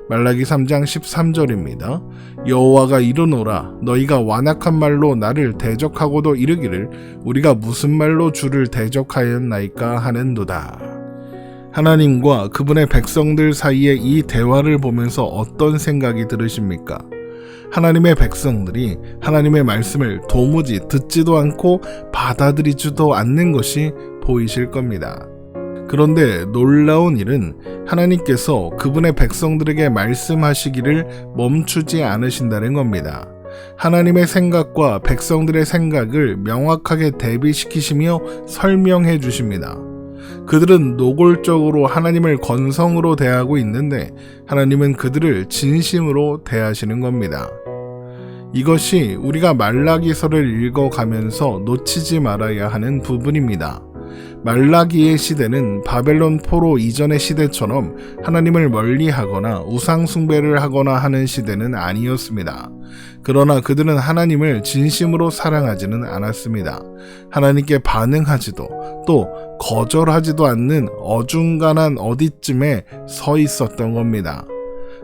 말라기 3장 13절입니다. 여호와가 이르노라 너희가 완악한 말로 나를 대적하고도 이르기를 우리가 무슨 말로 주를 대적하였나이까 하는도다. 하나님과 그분의 백성들 사이의 이 대화를 보면서 어떤 생각이 들으십니까? 하나님의 백성들이 하나님의 말씀을 도무지 듣지도 않고 받아들이지도 않는 것이 보이실 겁니다. 그런데 놀라운 일은 하나님께서 그분의 백성들에게 말씀하시기를 멈추지 않으신다는 겁니다. 하나님의 생각과 백성들의 생각을 명확하게 대비시키시며 설명해 주십니다. 그들은 노골적으로 하나님을 건성으로 대하고 있는데 하나님은 그들을 진심으로 대하시는 겁니다. 이것이 우리가 말라기서를 읽어가면서 놓치지 말아야 하는 부분입니다. 말라기의 시대는 바벨론 포로 이전의 시대처럼 하나님을 멀리하거나 우상숭배를 하거나 하는 시대는 아니었습니다. 그러나 그들은 하나님을 진심으로 사랑하지는 않았습니다. 하나님께 반응하지도 또 거절하지도 않는 어중간한 어디쯤에 서 있었던 겁니다.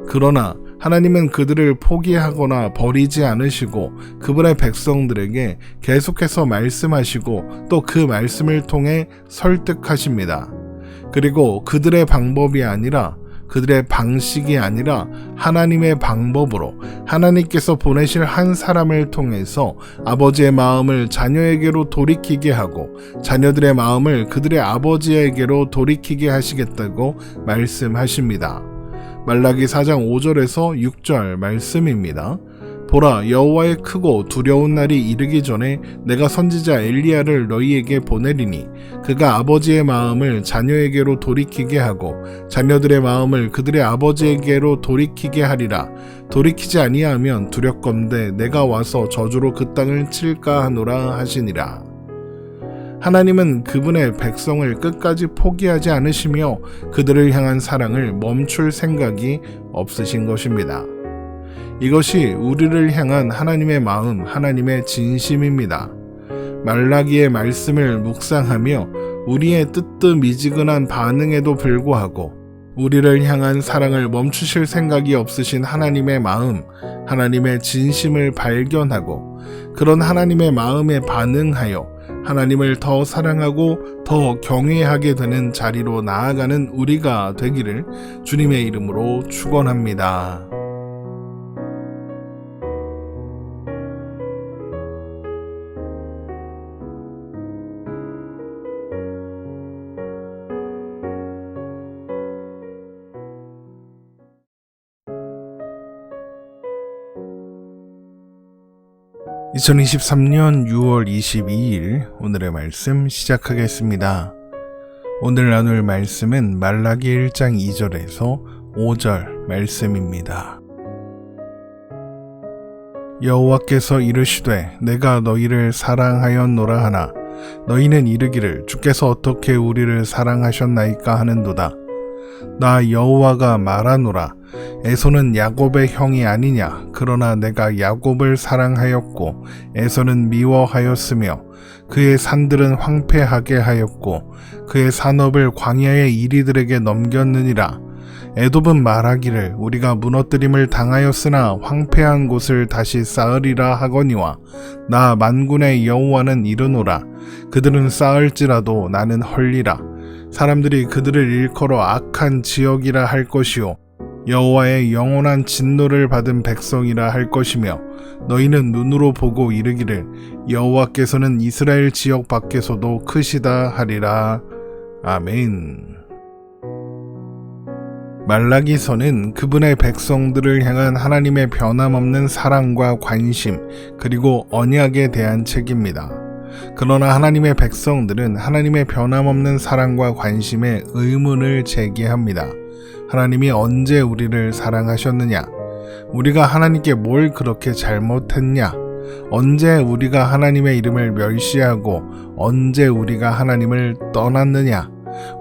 그러나 하나님은 그들을 포기하거나 버리지 않으시고 그분의 백성들에게 계속해서 말씀하시고 또 그 말씀을 통해 설득하십니다. 그리고 그들의 방법이 아니라 그들의 방식이 아니라 하나님의 방법으로 하나님께서 보내실 한 사람을 통해서 아버지의 마음을 자녀에게로 돌이키게 하고 자녀들의 마음을 그들의 아버지에게로 돌이키게 하시겠다고 말씀하십니다. 말라기 4장 5절에서 6절 말씀입니다. 보라, 여호와의 크고 두려운 날이 이르기 전에 내가 선지자 엘리야를 너희에게 보내리니 그가 아버지의 마음을 자녀에게로 돌이키게 하고 자녀들의 마음을 그들의 아버지에게로 돌이키게 하리라. 돌이키지 아니하면 두렵건대 내가 와서 저주로 그 땅을 칠까 하노라 하시니라. 하나님은 그분의 백성을 끝까지 포기하지 않으시며 그들을 향한 사랑을 멈출 생각이 없으신 것입니다. 이것이 우리를 향한 하나님의 마음, 하나님의 진심입니다. 말라기의 말씀을 묵상하며 우리의 뜨뜻미지근한 반응에도 불구하고 우리를 향한 사랑을 멈추실 생각이 없으신 하나님의 마음, 하나님의 진심을 발견하고 그런 하나님의 마음에 반응하여 하나님을 더 사랑하고 더 경외하게 되는 자리로 나아가는 우리가 되기를 주님의 이름으로 축원합니다. (2023년 6월 22일) 오늘의 말씀 시작하겠습니다. 오늘 나눌 말씀은 말라기 1장 2절에서 5절 말씀입니다. 여호와께서 이르시되 내가 너희를 사랑하였노라 하나 너희는 이르기를 주께서 어떻게 우리를 사랑하셨나이까 하는도다. 나 여호와가 말하노라. 에서는 야곱의 형이 아니냐. 그러나 내가 야곱을 사랑하였고 에서는 미워하였으며 그의 산들은 황폐하게 하였고 그의 산업을 광야의 이리들에게 넘겼느니라. 에돔은 말하기를 우리가 무너뜨림을 당하였으나 황폐한 곳을 다시 쌓으리라 하거니와 나 만군의 여호와는 이르노라. 그들은 쌓을지라도 나는 헐리라. 사람들이 그들을 일컬어 악한 지역이라 할 것이요 여호와의 영원한 진노를 받은 백성이라 할 것이며 너희는 눈으로 보고 이르기를 여호와께서는 이스라엘 지역 밖에서도 크시다 하리라. 아멘. 말라기서는 그분의 백성들을 향한 하나님의 변함없는 사랑과 관심 그리고 언약에 대한 책입니다. 그러나 하나님의 백성들은 하나님의 변함없는 사랑과 관심에 의문을 제기합니다. 하나님이 언제 우리를 사랑하셨느냐? 우리가 하나님께 뭘 그렇게 잘못했냐? 언제 우리가 하나님의 이름을 멸시하고 언제 우리가 하나님을 떠났느냐?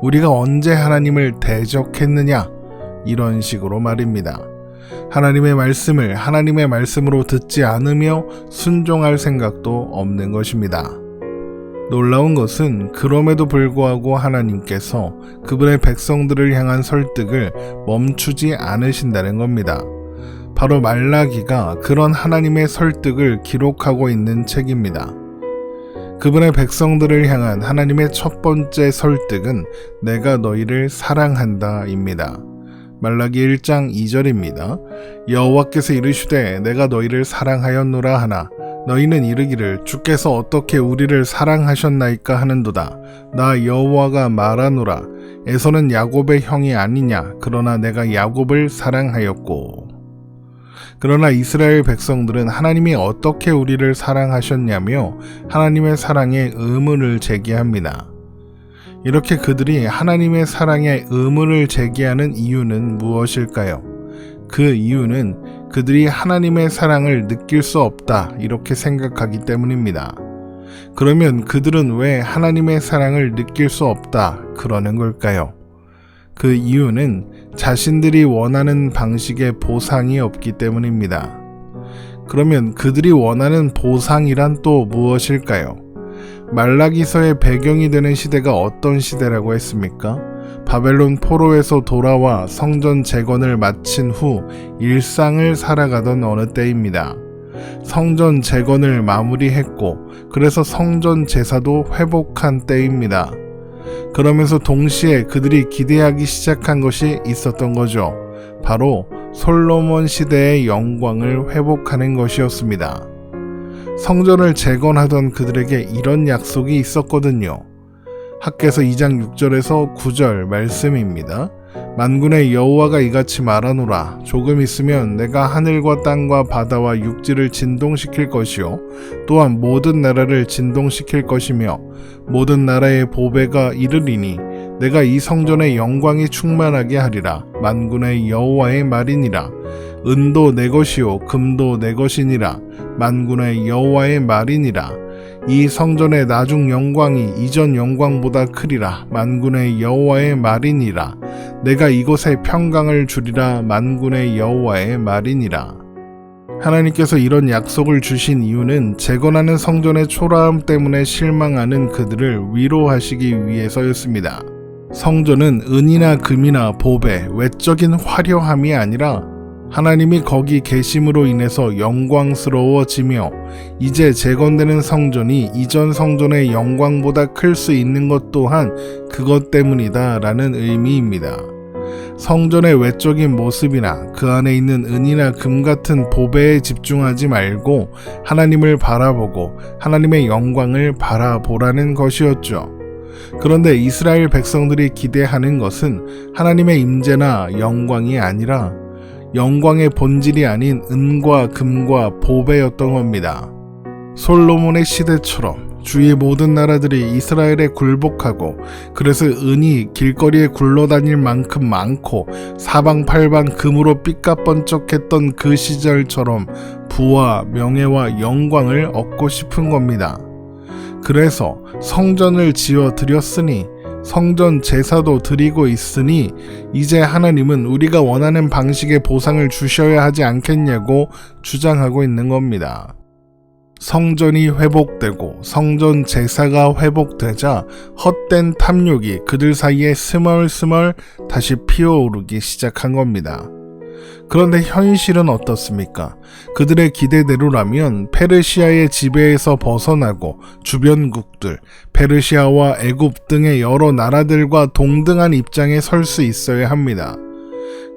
우리가 언제 하나님을 대적했느냐? 이런 식으로 말입니다. 하나님의 말씀을 하나님의 말씀으로 듣지 않으며 순종할 생각도 없는 것입니다. 놀라운 것은 그럼에도 불구하고 하나님께서 그분의 백성들을 향한 설득을 멈추지 않으신다는 겁니다. 바로 말라기가 그런 하나님의 설득을 기록하고 있는 책입니다. 그분의 백성들을 향한 하나님의 첫 번째 설득은 내가 너희를 사랑한다입니다. 말라기 1장 2절입니다. 여호와께서 이르시되 내가 너희를 사랑하였노라 하나 너희는 이르기를 주께서 어떻게 우리를 사랑하셨나이까 하는도다. 나 여호와가 말하노라. 에서는 야곱의 형이 아니냐. 그러나 내가 야곱을 사랑하였고. 그러나 이스라엘 백성들은 하나님이 어떻게 우리를 사랑하셨냐며 하나님의 사랑에 의문을 제기합니다. 이렇게 그들이 하나님의 사랑에 의문을 제기하는 이유는 무엇일까요? 그 이유는 그들이 하나님의 사랑을 느낄 수 없다 이렇게 생각하기 때문입니다. 그러면 그들은 왜 하나님의 사랑을 느낄 수 없다 그러는 걸까요? 그 이유는 자신들이 원하는 방식의 보상이 없기 때문입니다. 그러면 그들이 원하는 보상이란 또 무엇일까요? 말라기서의 배경이 되는 시대가 어떤 시대라고 했습니까? 바벨론 포로에서 돌아와 성전 재건을 마친 후 일상을 살아가던 어느 때입니다. 성전 재건을 마무리했고 그래서 성전 제사도 회복한 때입니다. 그러면서 동시에 그들이 기대하기 시작한 것이 있었던 거죠. 바로 솔로몬 시대의 영광을 회복하는 것이었습니다. 성전을 재건하던 그들에게 이런 약속이 있었거든요. 학개서 2장 6절에서 9절 말씀입니다. 만군의 여호와가 이같이 말하노라. 조금 있으면 내가 하늘과 땅과 바다와 육지를 진동시킬 것이요 또한 모든 나라를 진동시킬 것이며 모든 나라의 보배가 이르리니 내가 이 성전의 영광이 충만하게 하리라. 만군의 여호와의 말이니라. 은도 내 것이요 금도 내 것이니라. 만군의 여호와의 말이니라. 이 성전의 나중 영광이 이전 영광보다 크리라. 만군의 여호와의 말이니라. 내가 이곳에 평강을 주리라. 만군의 여호와의 말이니라. 하나님께서 이런 약속을 주신 이유는 재건하는 성전의 초라함 때문에 실망하는 그들을 위로하시기 위해서였습니다. 성전은 은이나 금이나 보배, 외적인 화려함이 아니라 하나님이 거기 계심으로 인해서 영광스러워지며 이제 재건되는 성전이 이전 성전의 영광보다 클 수 있는 것 또한 그것 때문이다 라는 의미입니다. 성전의 외적인 모습이나 그 안에 있는 은이나 금 같은 보배에 집중하지 말고 하나님을 바라보고 하나님의 영광을 바라보라는 것이었죠. 그런데 이스라엘 백성들이 기대하는 것은 하나님의 임재나 영광이 아니라 영광의 본질이 아닌 은과 금과 보배였던 겁니다. 솔로몬의 시대처럼 주위의 모든 나라들이 이스라엘에 굴복하고 그래서 은이 길거리에 굴러다닐 만큼 많고 사방팔방 금으로 삐까번쩍했던 그 시절처럼 부와 명예와 영광을 얻고 싶은 겁니다. 그래서 성전을 지어 드렸으니 성전 제사도 드리고 있으니 이제 하나님은 우리가 원하는 방식의 보상을 주셔야 하지 않겠냐고 주장하고 있는 겁니다. 성전이 회복되고 성전 제사가 회복되자 헛된 탐욕이 그들 사이에 스멀스멀 다시 피어오르기 시작한 겁니다. 그런데 현실은 어떻습니까? 그들의 기대대로라면 페르시아의 지배에서 벗어나고 주변국들, 페르시아와 애굽 등의 여러 나라들과 동등한 입장에 설 수 있어야 합니다.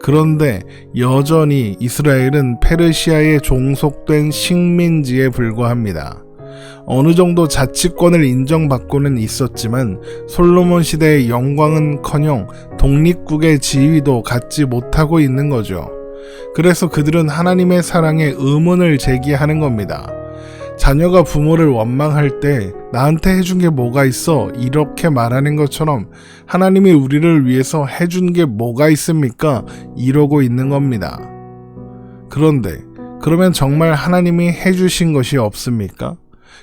그런데 여전히 이스라엘은 페르시아에 종속된 식민지에 불과합니다. 어느 정도 자치권을 인정받고는 있었지만 솔로몬 시대의 영광은커녕 독립국의 지위도 갖지 못하고 있는 거죠. 그래서 그들은 하나님의 사랑에 의문을 제기하는 겁니다. 자녀가 부모를 원망할 때 나한테 해준 게 뭐가 있어? 이렇게 말하는 것처럼 하나님이 우리를 위해서 해준 게 뭐가 있습니까? 이러고 있는 겁니다. 그런데 그러면 정말 하나님이 해주신 것이 없습니까?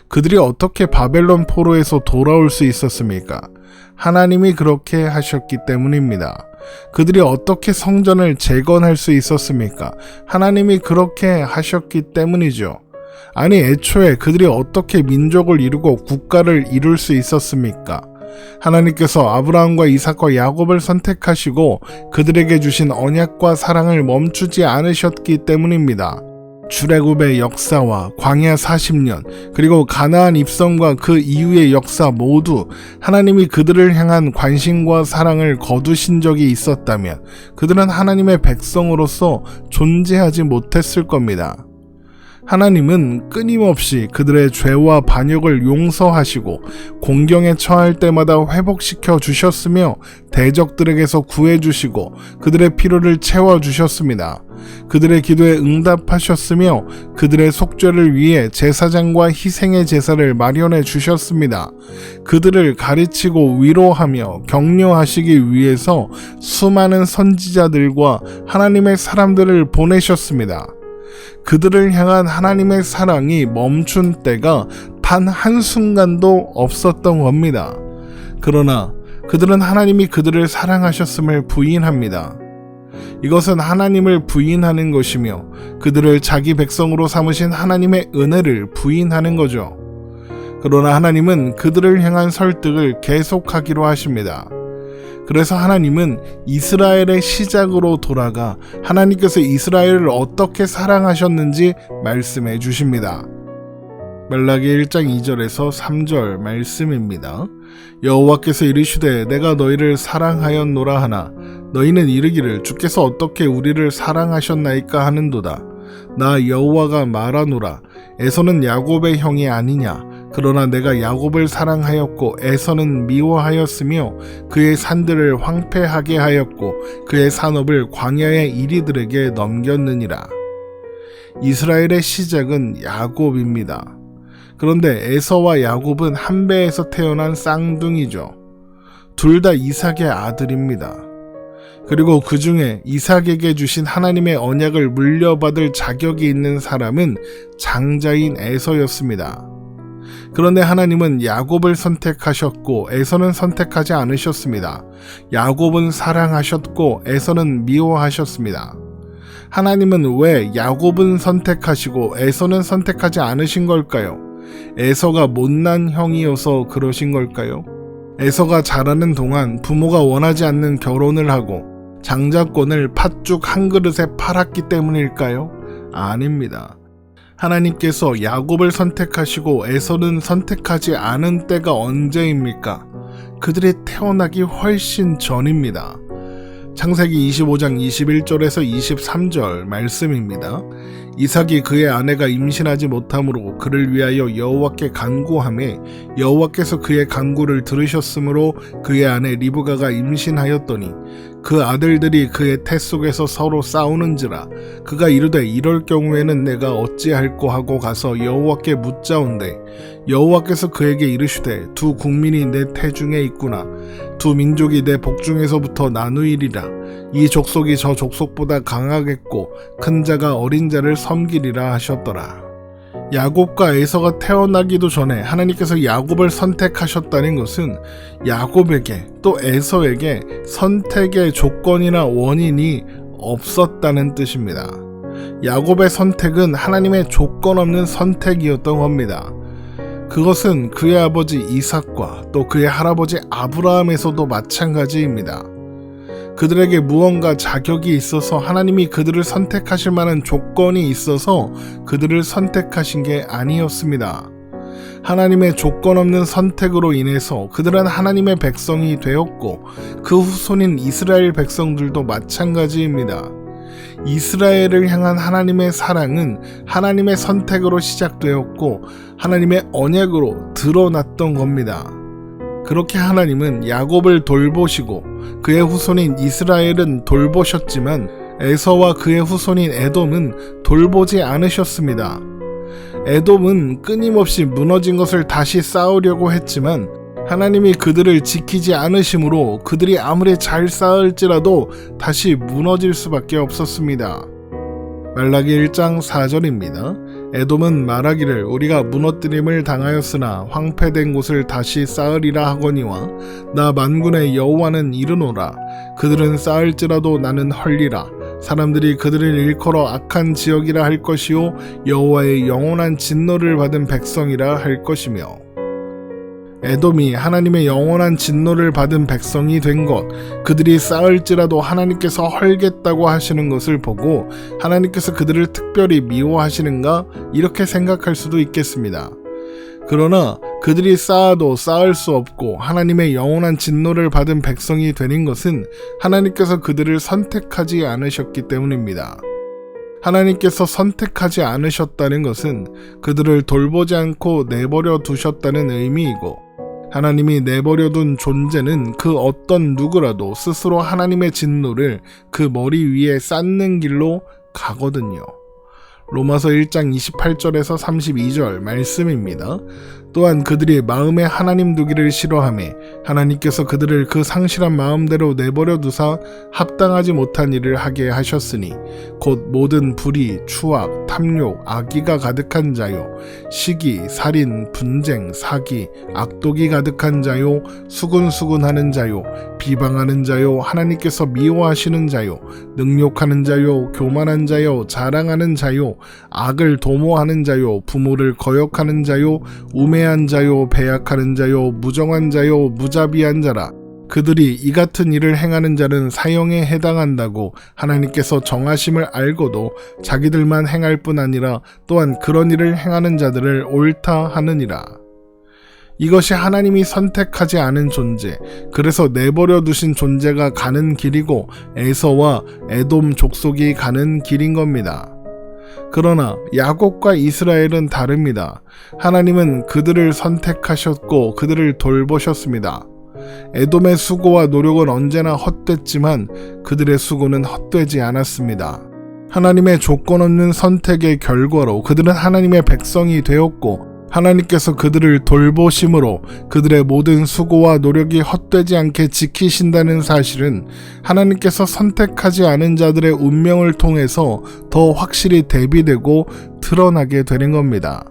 그들이 어떻게 바벨론 포로에서 돌아올 수 있었습니까? 하나님이 그렇게 하셨기 때문입니다. 그들이 어떻게 성전을 재건할 수 있었습니까? 하나님이 그렇게 하셨기 때문이죠. 아니 애초에 그들이 어떻게 민족을 이루고 국가를 이룰 수 있었습니까? 하나님께서 아브라함과 이삭과 야곱을 선택하시고 그들에게 주신 언약과 사랑을 멈추지 않으셨기 때문입니다. 출애굽의 역사와 광야 40년 그리고 가나안 입성과 그 이후의 역사 모두 하나님이 그들을 향한 관심과 사랑을 거두신 적이 있었다면 그들은 하나님의 백성으로서 존재하지 못했을 겁니다. 하나님은 끊임없이 그들의 죄와 반역을 용서하시고 공경에 처할 때마다 회복시켜 주셨으며 대적들에게서 구해주시고 그들의 필요를 채워주셨습니다. 그들의 기도에 응답하셨으며 그들의 속죄를 위해 제사장과 희생의 제사를 마련해 주셨습니다. 그들을 가르치고 위로하며 격려하시기 위해서 수많은 선지자들과 하나님의 사람들을 보내셨습니다. 그들을 향한 하나님의 사랑이 멈춘 때가 단 한순간도 없었던 겁니다. 그러나 그들은 하나님이 그들을 사랑하셨음을 부인합니다. 이것은 하나님을 부인하는 것이며 그들을 자기 백성으로 삼으신 하나님의 은혜를 부인하는 거죠. 그러나 하나님은 그들을 향한 설득을 계속하기로 하십니다. 그래서 하나님은 이스라엘의 시작으로 돌아가 하나님께서 이스라엘을 어떻게 사랑하셨는지 말씀해 주십니다. 말라기 1장 2절에서 3절 말씀입니다. 여호와께서 이르시되 내가 너희를 사랑하였노라 하나 너희는 이르기를 주께서 어떻게 우리를 사랑하셨나이까 하는도다. 나 여호와가 말하노라. 에서는 야곱의 형이 아니냐. 그러나 내가 야곱을 사랑하였고 에서는 미워하였으며 그의 산들을 황폐하게 하였고 그의 산업을 광야의 이리들에게 넘겼느니라. 이스라엘의 시작은 야곱입니다. 그런데 에서와 야곱은 한 배에서 태어난 쌍둥이죠. 둘 다 이삭의 아들입니다. 그리고 그 중에 이삭에게 주신 하나님의 언약을 물려받을 자격이 있는 사람은 장자인 에서였습니다. 그런데 하나님은 야곱을 선택하셨고 에서는 선택하지 않으셨습니다. 야곱은 사랑하셨고 에서는 미워하셨습니다. 하나님은 왜 야곱은 선택하시고 에서는 선택하지 않으신 걸까요? 에서가 못난 형이어서 그러신 걸까요? 에서가 자라는 동안 부모가 원하지 않는 결혼을 하고 장자권을 팥죽 한 그릇에 팔았기 때문일까요? 아닙니다. 하나님께서 야곱을 선택하시고 에서는 선택하지 않은 때가 언제입니까? 그들이 태어나기 훨씬 전입니다. 창세기 25장 21절에서 23절 말씀입니다. 이삭이 그의 아내가 임신하지 못함으로 그를 위하여 여호와께 간구하매 여호와께서 그의 간구를 들으셨으므로 그의 아내 리브가가 임신하였더니 그 아들들이 그의 태 속에서 서로 싸우는지라 그가 이르되 이럴 경우에는 내가 어찌할꼬 하고 가서 여호와께 묻자온대 여호와께서 그에게 이르시되 두 국민이 내 태 중에 있구나 두 민족이 내 복중에서부터 나누이리라 이 족속이 저 족속보다 강하겠고 큰 자가 어린 자를 섬기리라 하셨더라. 야곱과 에서가 태어나기도 전에 하나님께서 야곱을 선택하셨다는 것은 야곱에게 또 에서에게 선택의 조건이나 원인이 없었다는 뜻입니다. 야곱의 선택은 하나님의 조건 없는 선택이었던 겁니다. 그것은 그의 아버지 이삭과 또 그의 할아버지 아브라함에서도 마찬가지입니다. 그들에게 무언가 자격이 있어서 하나님이 그들을 선택하실 만한 조건이 있어서 그들을 선택하신 게 아니었습니다. 하나님의 조건 없는 선택으로 인해서 그들은 하나님의 백성이 되었고 그 후손인 이스라엘 백성들도 마찬가지입니다. 이스라엘을 향한 하나님의 사랑은 하나님의 선택으로 시작되었고 하나님의 언약으로 드러났던 겁니다. 그렇게 하나님은 야곱을 돌보시고 그의 후손인 이스라엘은 돌보셨지만 에서와 그의 후손인 에돔은 돌보지 않으셨습니다. 에돔은 끊임없이 무너진 것을 다시 쌓으려고 했지만 하나님이 그들을 지키지 않으심으로 그들이 아무리 잘 쌓을지라도 다시 무너질 수밖에 없었습니다. 말라기 1장 4절입니다. 에돔은 말하기를 우리가 무너뜨림을 당하였으나 황폐된 곳을 다시 쌓으리라 하거니와 나 만군의 여호와는 이르노라 그들은 쌓을지라도 나는 헐리라 사람들이 그들을 일컬어 악한 지역이라 할 것이요 여호와의 영원한 진노를 받은 백성이라 할 것이며 에돔이 하나님의 영원한 진노를 받은 백성이 된 것, 그들이 쌓을지라도 하나님께서 헐겠다고 하시는 것을 보고 하나님께서 그들을 특별히 미워하시는가 이렇게 생각할 수도 있겠습니다. 그러나 그들이 쌓아도 쌓을 수 없고 하나님의 영원한 진노를 받은 백성이 되는 것은 하나님께서 그들을 선택하지 않으셨기 때문입니다. 하나님께서 선택하지 않으셨다는 것은 그들을 돌보지 않고 내버려 두셨다는 의미이고 하나님이 내버려 둔 존재는 그 어떤 누구라도 스스로 하나님의 진노를 그 머리 위에 쌓는 길로 가거든요. 로마서 1장 28절에서 32절 말씀입니다. 또한 그들이 마음에 하나님 두기를 싫어하며 하나님께서 그들을 그 상실한 마음대로 내버려 두사 합당하지 못한 일을 하게 하셨으니 곧 모든 불의, 추악, 탐욕, 악의가 가득한 자요 시기, 살인, 분쟁, 사기, 악독이 가득한 자요 수군수군하는 자요 비방하는 자요 하나님께서 미워하시는 자요 능욕하는 자요 교만한 자요 자랑하는 자요 악을 도모하는 자요 부모를 거역하는 자요 우매한 자요 배약하는 자요 무정한 자요 무자비한 자라 그들이 이 같은 일을 행하는 자는 사형에 해당한다고 하나님께서 정하심을 알고도 자기들만 행할 뿐 아니라 또한 그런 일을 행하는 자들을 옳다 하느니라. 이것이 하나님이 선택하지 않은 존재, 그래서 내버려 두신 존재가 가는 길이고 에서와 에돔 족속이 가는 길인 겁니다. 그러나 야곱과 이스라엘은 다릅니다. 하나님은 그들을 선택하셨고 그들을 돌보셨습니다. 에돔의 수고와 노력은 언제나 헛됐지만 그들의 수고는 헛되지 않았습니다. 하나님의 조건 없는 선택의 결과로 그들은 하나님의 백성이 되었고 하나님께서 그들을 돌보심으로 그들의 모든 수고와 노력이 헛되지 않게 지키신다는 사실은 하나님께서 선택하지 않은 자들의 운명을 통해서 더 확실히 대비되고 드러나게 되는 겁니다.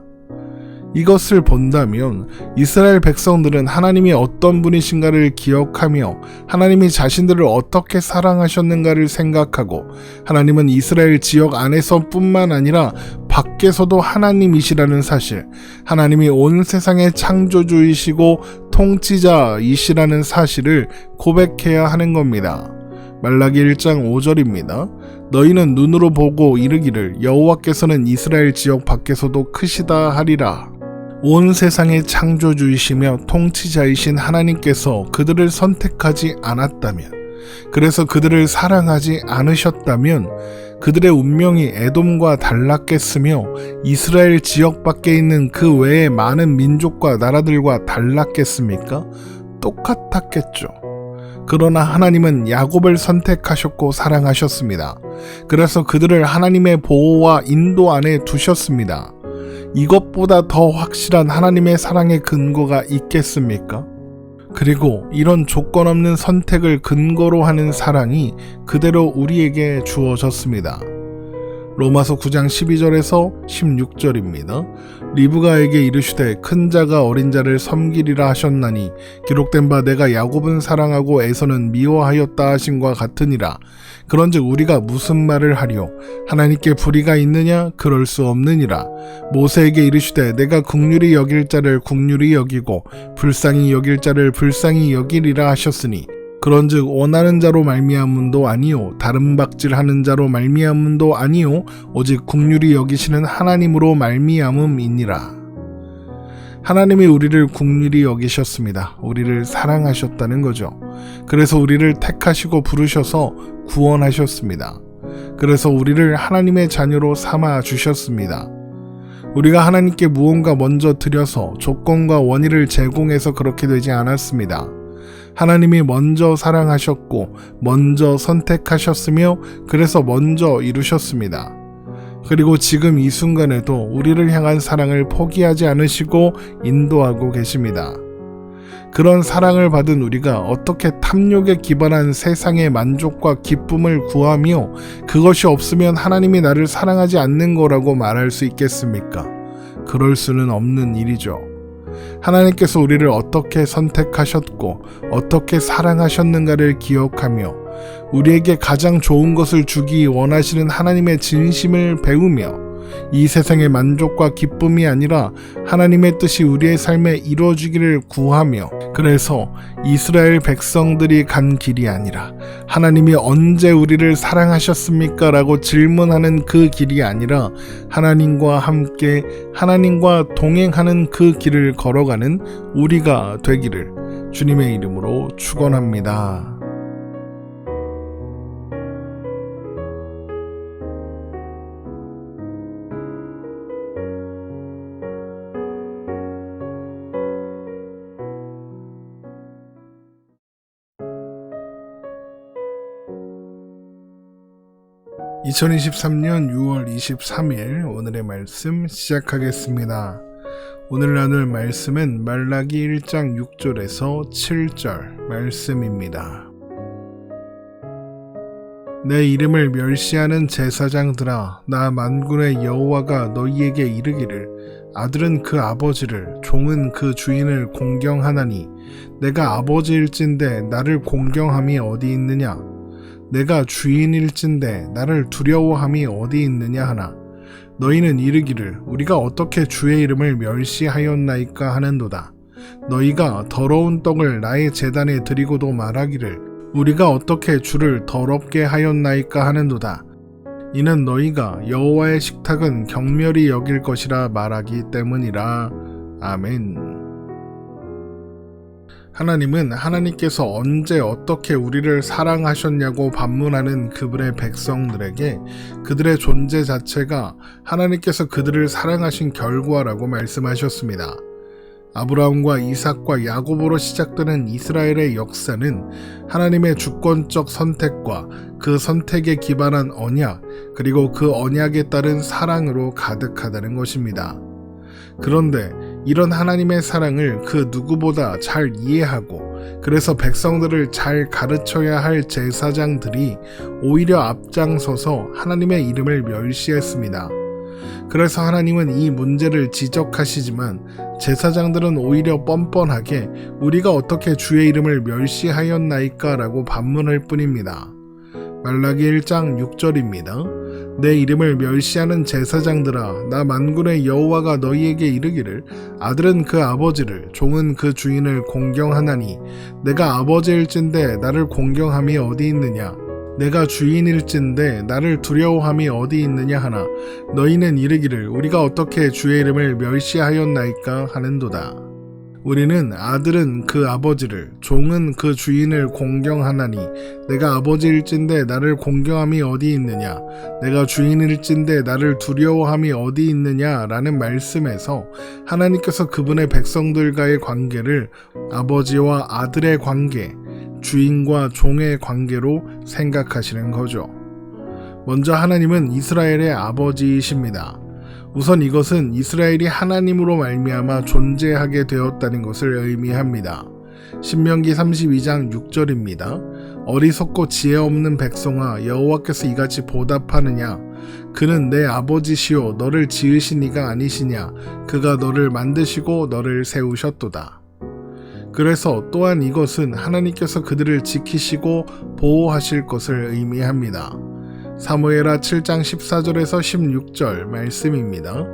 이것을 본다면 이스라엘 백성들은 하나님이 어떤 분이신가를 기억하며 하나님이 자신들을 어떻게 사랑하셨는가를 생각하고 하나님은 이스라엘 지역 안에서뿐만 아니라 밖에서도 하나님이시라는 사실, 하나님이 온 세상의 창조주이시고 통치자이시라는 사실을 고백해야 하는 겁니다. 말라기 1장 5절입니다. 너희는 눈으로 보고 이르기를 여호와께서는 이스라엘 지역 밖에서도 크시다 하리라. 온 세상의 창조주이시며 통치자이신 하나님께서 그들을 선택하지 않았다면, 그래서 그들을 사랑하지 않으셨다면 그들의 운명이 에돔과 달랐겠으며 이스라엘 지역 밖에 있는 그 외의 많은 민족과 나라들과 달랐겠습니까? 똑같았겠죠. 그러나 하나님은 야곱을 선택하셨고 사랑하셨습니다. 그래서 그들을 하나님의 보호와 인도 안에 두셨습니다. 이것보다 더 확실한 하나님의 사랑의 근거가 있겠습니까? 그리고 이런 조건 없는 선택을 근거로 하는 사랑이 그대로 우리에게 주어졌습니다. 로마서 9장 12절에서 16절입니다. 리브가에게 이르시되 큰 자가 어린 자를 섬기리라 하셨나니 기록된 바 내가 야곱은 사랑하고 에서는 미워하였다 하신과 같으니라. 그런즉 우리가 무슨 말을 하리요? 하나님께 불의가 있느냐? 그럴 수 없느니라. 모세에게 이르시되 내가 긍휼히 여길 자를 긍휼히 여기고 불쌍히 여길 자를 불쌍히 여기리라 하셨으니 그런즉 원하는 자로 말미암음도 아니요 다른 박질하는 자로 말미암음도 아니요 오직 긍휼히 여기시는 하나님으로 말미암음이니라. 하나님이 우리를 긍휼히 여기셨습니다. 우리를 사랑하셨다는 거죠. 그래서 우리를 택하시고 부르셔서 구원하셨습니다. 그래서 우리를 하나님의 자녀로 삼아 주셨습니다. 우리가 하나님께 무언가 먼저 드려서 조건과 원의를 제공해서 그렇게 되지 않았습니다. 하나님이 먼저 사랑하셨고 먼저 선택하셨으며 그래서 먼저 이루셨습니다. 그리고 지금 이 순간에도 우리를 향한 사랑을 포기하지 않으시고 인도하고 계십니다. 그런 사랑을 받은 우리가 어떻게 탐욕에 기반한 세상의 만족과 기쁨을 구하며 그것이 없으면 하나님이 나를 사랑하지 않는 거라고 말할 수 있겠습니까? 그럴 수는 없는 일이죠. 하나님께서 우리를 어떻게 선택하셨고 어떻게 사랑하셨는가를 기억하며 우리에게 가장 좋은 것을 주기 원하시는 하나님의 진심을 배우며 이 세상의 만족과 기쁨이 아니라 하나님의 뜻이 우리의 삶에 이루어지기를 구하며 그래서 이스라엘 백성들이 간 길이 아니라 하나님이 언제 우리를 사랑하셨습니까? 라고 질문하는 그 길이 아니라 하나님과 함께 하나님과 동행하는 그 길을 걸어가는 우리가 되기를 주님의 이름으로 축원합니다. (2023년 6월 23일) 오늘의 말씀 시작하겠습니다. 오늘 나눌 말씀은 말라기 1장 6절에서 7절 말씀입니다. 내 이름을 멸시하는 제사장들아, 나 만군의 여호와가 너희에게 이르기를 아들은 그 아버지를 종은 그 주인을 공경하나니 내가 아버지일진데 나를 공경함이 어디 있느냐? 내가 주인일진데 나를 두려워함이 어디 있느냐 하나 너희는 이르기를 우리가 어떻게 주의 이름을 멸시하였나이까 하는도다. 너희가 더러운 떡을 나의 제단에 드리고도 말하기를 우리가 어떻게 주를 더럽게 하였나이까 하는도다. 이는 너희가 여호와의 식탁은 경멸히 여길 것이라 말하기 때문이라. 아멘. 하나님은 하나님께서 언제 어떻게 우리를 사랑하셨냐고 반문하는 그분의 백성들에게 그들의 존재 자체가 하나님께서 그들을 사랑하신 결과라고 말씀하셨습니다. 아브라함과 이삭과 야곱으로 시작되는 이스라엘의 역사는 하나님의 주권적 선택과 그 선택에 기반한 언약, 그리고 그 언약에 따른 사랑으로 가득하다는 것입니다. 그런데 이런 하나님의 사랑을 그 누구보다 잘 이해하고 그래서 백성들을 잘 가르쳐야 할 제사장들이 오히려 앞장서서 하나님의 이름을 멸시했습니다. 그래서 하나님은 이 문제를 지적하시지만 제사장들은 오히려 뻔뻔하게 우리가 어떻게 주의 이름을 멸시하였나이까 라고 반문할 뿐입니다. 말라기 1장 6절입니다. 내 이름을 멸시하는 제사장들아, 나 만군의 여호와가 너희에게 이르기를 아들은 그 아버지를 종은 그 주인을 공경하나니 내가 아버지일진데 나를 공경함이 어디 있느냐, 내가 주인일진데 나를 두려워함이 어디 있느냐 하나 너희는 이르기를 우리가 어떻게 주의 이름을 멸시하였나이까 하는도다. 우리는 아들은 그 아버지를 종은 그 주인을 공경하나니 내가 아버지일진데 나를 공경함이 어디 있느냐, 내가 주인일진데 나를 두려워함이 어디 있느냐 라는 말씀에서 하나님께서 그분의 백성들과의 관계를 아버지와 아들의 관계, 주인과 종의 관계로 생각하시는 거죠. 먼저 하나님은 이스라엘의 아버지이십니다. 우선 이것은 이스라엘이 하나님으로 말미암아 존재하게 되었다는 것을 의미합니다. 신명기 32장 6절입니다. 어리석고 지혜 없는 백성아, 여호와께서 이같이 보답하느냐, 그는 내 아버지시요 너를 지으신 이가 아니시냐, 그가 너를 만드시고 너를 세우셨도다. 그래서 또한 이것은 하나님께서 그들을 지키시고 보호하실 것을 의미합니다. 사무엘하 7장 14절에서 16절 말씀입니다.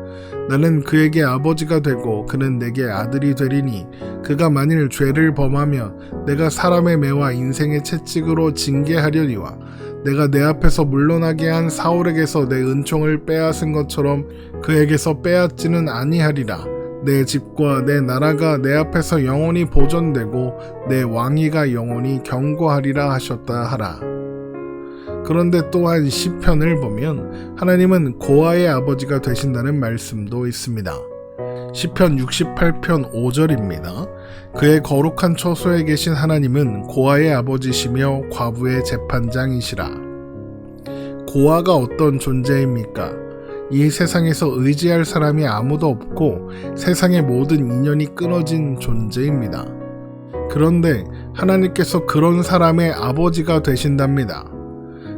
나는 그에게 아버지가 되고 그는 내게 아들이 되리니 그가 만일 죄를 범하면 내가 사람의 매와 인생의 채찍으로 징계하려니와 내가 내 앞에서 물러나게 한 사울에게서 내 은총을 빼앗은 것처럼 그에게서 빼앗지는 아니하리라. 내 집과 내 나라가 내 앞에서 영원히 보존되고 내 왕위가 영원히 견고하리라 하셨다 하라. 그런데 또한 시편을 보면 하나님은 고아의 아버지가 되신다는 말씀도 있습니다. 시편 68편 5절입니다. 그의 거룩한 처소에 계신 하나님은 고아의 아버지시며 과부의 재판장이시라. 고아가 어떤 존재입니까? 이 세상에서 의지할 사람이 아무도 없고 세상의 모든 인연이 끊어진 존재입니다. 그런데 하나님께서 그런 사람의 아버지가 되신답니다.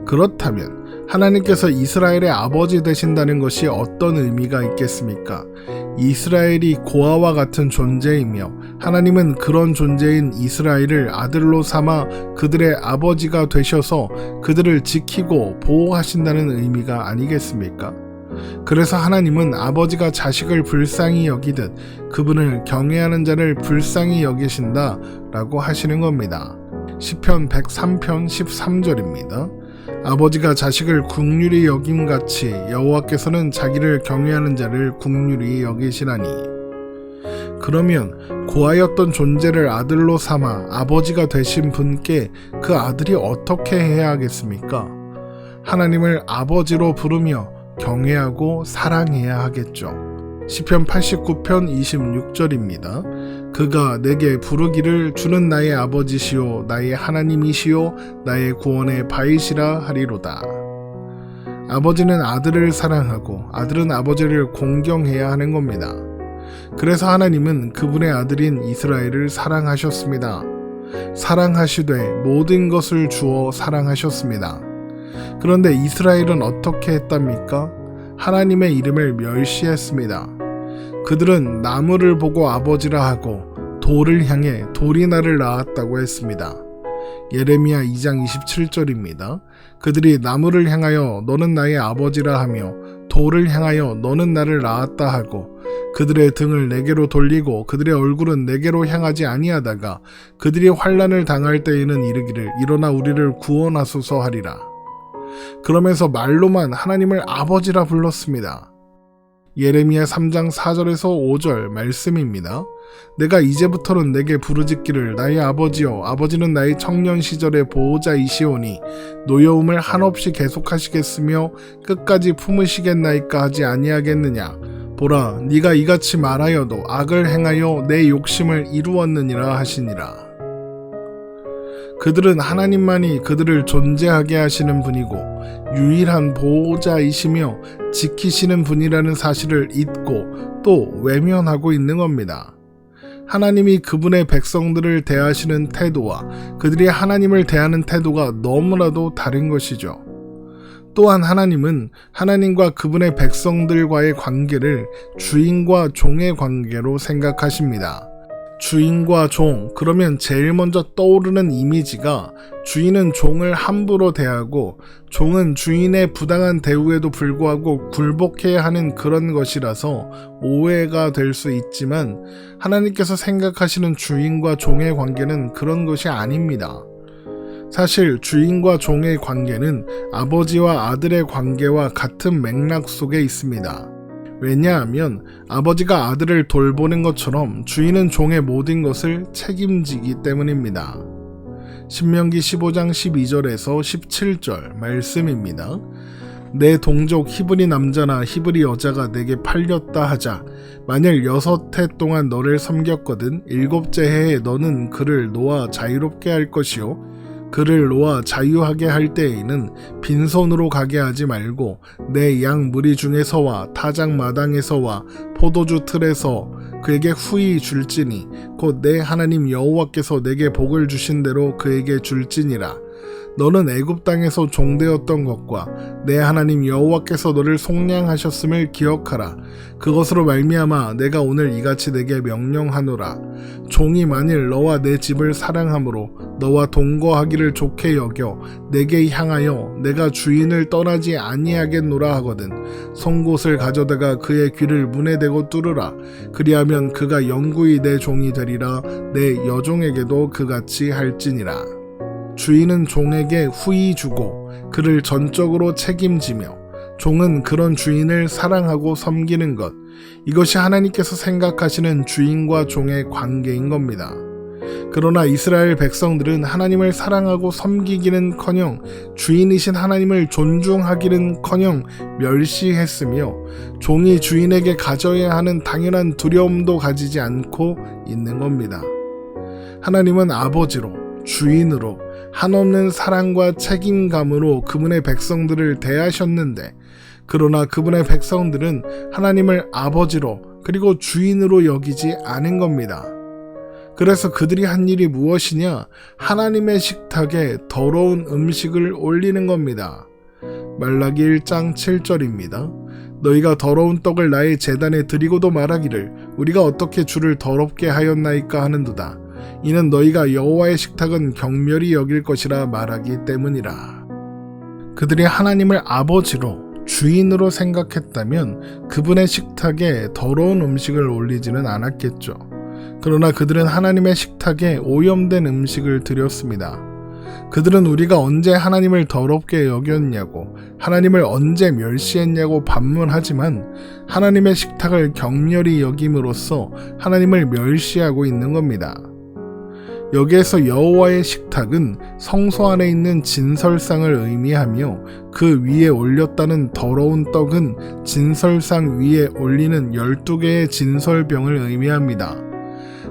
그렇다면 하나님께서 이스라엘의 아버지 되신다는 것이 어떤 의미가 있겠습니까? 이스라엘이 고아와 같은 존재이며 하나님은 그런 존재인 이스라엘을 아들로 삼아 그들의 아버지가 되셔서 그들을 지키고 보호하신다는 의미가 아니겠습니까? 그래서 하나님은 아버지가 자식을 불쌍히 여기듯 그분을 경외하는 자를 불쌍히 여기신다 라고 하시는 겁니다. 시편 103편 13절입니다. 아버지가 자식을 긍휼히 여김같이 여호와께서는 자기를 경외하는 자를 긍휼히 여기시나니. 그러면 고아였던 존재를 아들로 삼아 아버지가 되신 분께 그 아들이 어떻게 해야 하겠습니까? 하나님을 아버지로 부르며 경외하고 사랑해야 하겠죠. 시편 89편 26절입니다. 그가 내게 부르기를 주는 나의 아버지시요 나의 하나님이시요 나의 구원의 바이시라 하리로다. 아버지는 아들을 사랑하고 아들은 아버지를 공경해야 하는 겁니다. 그래서 하나님은 그분의 아들인 이스라엘을 사랑하셨습니다. 사랑하시되 모든 것을 주어 사랑하셨습니다. 그런데 이스라엘은 어떻게 했답니까? 하나님의 이름을 멸시했습니다. 그들은 나무를 보고 아버지라 하고 돌을 향해 돌이 나를 낳았다고 했습니다. 예레미야 2장 27절입니다. 그들이 나무를 향하여 너는 나의 아버지라 하며 돌을 향하여 너는 나를 낳았다 하고 그들의 등을 내게로 돌리고 그들의 얼굴은 내게로 향하지 아니하다가 그들이 환난을 당할 때에는 이르기를 일어나 우리를 구원하소서 하리라. 그러면서 말로만 하나님을 아버지라 불렀습니다. 예레미야 3장 4절에서 5절 말씀입니다. 내가 이제부터는 내게 부르짖기를 나의 아버지여, 아버지는 나의 청년 시절의 보호자이시오니 노여움을 한없이 계속하시겠으며 끝까지 품으시겠나이까 하지 아니하겠느냐. 보라, 네가 이같이 말하여도 악을 행하여 내 욕심을 이루었느니라 하시니라. 그들은 하나님만이 그들을 존재하게 하시는 분이고 유일한 보호자이시며 지키시는 분이라는 사실을 잊고 또 외면하고 있는 겁니다. 하나님이 그분의 백성들을 대하시는 태도와 그들이 하나님을 대하는 태도가 너무나도 다른 것이죠. 또한 하나님은 하나님과 그분의 백성들과의 관계를 주인과 종의 관계로 생각하십니다. 주인과 종, 그러면 제일 먼저 떠오르는 이미지가 주인은 종을 함부로 대하고 종은 주인의 부당한 대우에도 불구하고 굴복해야 하는 그런 것이라서 오해가 될 수 있지만 하나님께서 생각하시는 주인과 종의 관계는 그런 것이 아닙니다. 사실 주인과 종의 관계는 아버지와 아들의 관계와 같은 맥락 속에 있습니다. 왜냐하면 아버지가 아들을 돌보는 것처럼 주인은 종의 모든 것을 책임지기 때문입니다. 신명기 15장 12절에서 17절 말씀입니다. 내 동족 히브리 남자나 히브리 여자가 내게 팔렸다 하자. 만일 6해 동안 너를 섬겼거든 7째 해에 너는 그를 놓아 자유롭게 할 것이요. 그를 놓아 자유하게 할 때에는 빈손으로 가게 하지 말고 내 양 무리 중에서와 타작 마당에서와 포도주 틀에서 그에게 후히 줄지니 곧 내 하나님 여호와께서 내게 복을 주신 대로 그에게 줄지니라. 너는 애굽 땅에서 종되었던 것과 내 하나님 여호와께서 너를 속량하셨음을 기억하라. 그것으로 말미암아 내가 오늘 이같이 내게 명령하노라. 종이 만일 너와 내 집을 사랑함으로 너와 동거하기를 좋게 여겨 내게 향하여 내가 주인을 떠나지 아니하겠노라 하거든 송곳을 가져다가 그의 귀를 문에 대고 뚫으라. 그리하면 그가 영구히 내 종이 되리라. 내 여종에게도 그같이 할지니라. 주인은 종에게 후히 주고 그를 전적으로 책임지며 종은 그런 주인을 사랑하고 섬기는 것, 이것이 하나님께서 생각하시는 주인과 종의 관계인 겁니다. 그러나 이스라엘 백성들은 하나님을 사랑하고 섬기기는커녕 주인이신 하나님을 존중하기는커녕 멸시했으며 종이 주인에게 가져야 하는 당연한 두려움도 가지지 않고 있는 겁니다. 하나님은 아버지로, 주인으로, 한없는 사랑과 책임감으로 그분의 백성들을 대하셨는데 그러나 그분의 백성들은 하나님을 아버지로 그리고 주인으로 여기지 않은 겁니다. 그래서 그들이 한 일이 무엇이냐? 하나님의 식탁에 더러운 음식을 올리는 겁니다. 말라기 1장 7절입니다. 너희가 더러운 떡을 나의 제단에 드리고도 말하기를 우리가 어떻게 주를 더럽게 하였나이까 하는도다. 이는 너희가 여호와의 식탁은 경멸히 여길 것이라 말하기 때문이라. 그들이 하나님을 아버지로 주인으로 생각했다면 그분의 식탁에 더러운 음식을 올리지는 않았겠죠. 그러나 그들은 하나님의 식탁에 오염된 음식을 드렸습니다. 그들은 우리가 언제 하나님을 더럽게 여겼냐고, 하나님을 언제 멸시했냐고 반문하지만 하나님의 식탁을 경멸히 여김으로써 하나님을 멸시하고 있는 겁니다. 여기에서 여호와의 식탁은 성소 안에 있는 진설상을 의미하며 그 위에 올렸다는 더러운 떡은 진설상 위에 올리는 12개의 진설병을 의미합니다.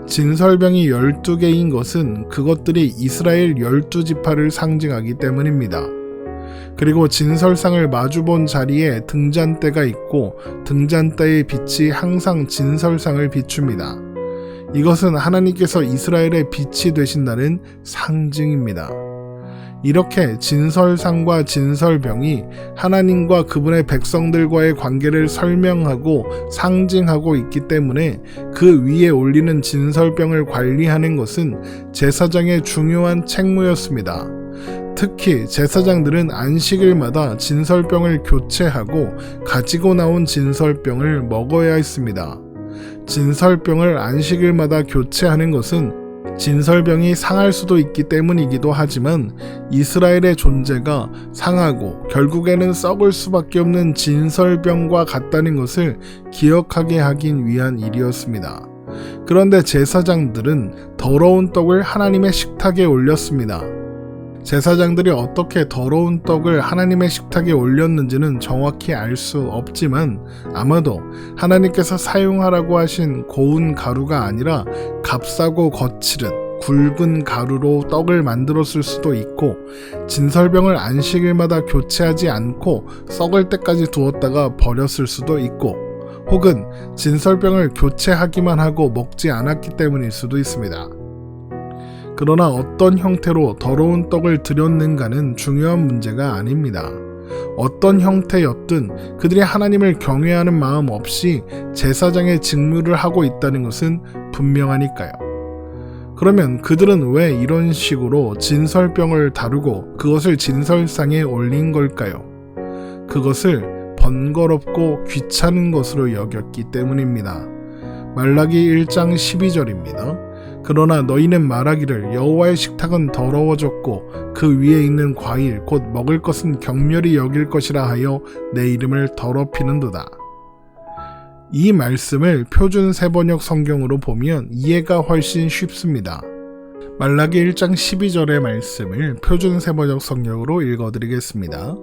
진설병이 12개인 것은 그것들이 이스라엘 12지파를 상징하기 때문입니다. 그리고 진설상을 마주본 자리에 등잔대가 있고 등잔대의 빛이 항상 진설상을 비춥니다. 이것은 하나님께서 이스라엘의 빛이 되신다는 상징입니다. 이렇게 진설상과 진설병이 하나님과 그분의 백성들과의 관계를 설명하고 상징하고 있기 때문에 그 위에 올리는 진설병을 관리하는 것은 제사장의 중요한 책무였습니다. 특히 제사장들은 안식일마다 진설병을 교체하고 가지고 나온 진설병을 먹어야 했습니다. 진설병을 안식일마다 교체하는 것은 진설병이 상할 수도 있기 때문이기도 하지만 이스라엘의 존재가 상하고 결국에는 썩을 수밖에 없는 진설병과 같다는 것을 기억하게 하기 위한 일이었습니다. 그런데 제사장들은 더러운 떡을 하나님의 식탁에 올렸습니다. 제사장들이 어떻게 더러운 떡을 하나님의 식탁에 올렸는지는 정확히 알 수 없지만 아마도 하나님께서 사용하라고 하신 고운 가루가 아니라 값싸고 거칠은 굵은 가루로 떡을 만들었을 수도 있고, 진설병을 안식일마다 교체하지 않고 썩을 때까지 두었다가 버렸을 수도 있고, 혹은 진설병을 교체하기만 하고 먹지 않았기 때문일 수도 있습니다. 그러나 어떤 형태로 더러운 떡을 드렸는가는 중요한 문제가 아닙니다. 어떤 형태였든 그들이 하나님을 경외하는 마음 없이 제사장의 직무를 하고 있다는 것은 분명하니까요. 그러면 그들은 왜 이런 식으로 진설병을 다루고 그것을 진설상에 올린 걸까요? 그것을 번거롭고 귀찮은 것으로 여겼기 때문입니다. 말라기 1장 12절입니다. 그러나 너희는 말하기를 여호와의 식탁은 더러워졌고 그 위에 있는 과일 곧 먹을 것은 경멸히 여길 것이라 하여 내 이름을 더럽히는도다. 이 말씀을 표준 세번역 성경으로 보면 이해가 훨씬 쉽습니다. 말라기 1장 12절의 말씀을 표준 세번역 성경으로 읽어드리겠습니다.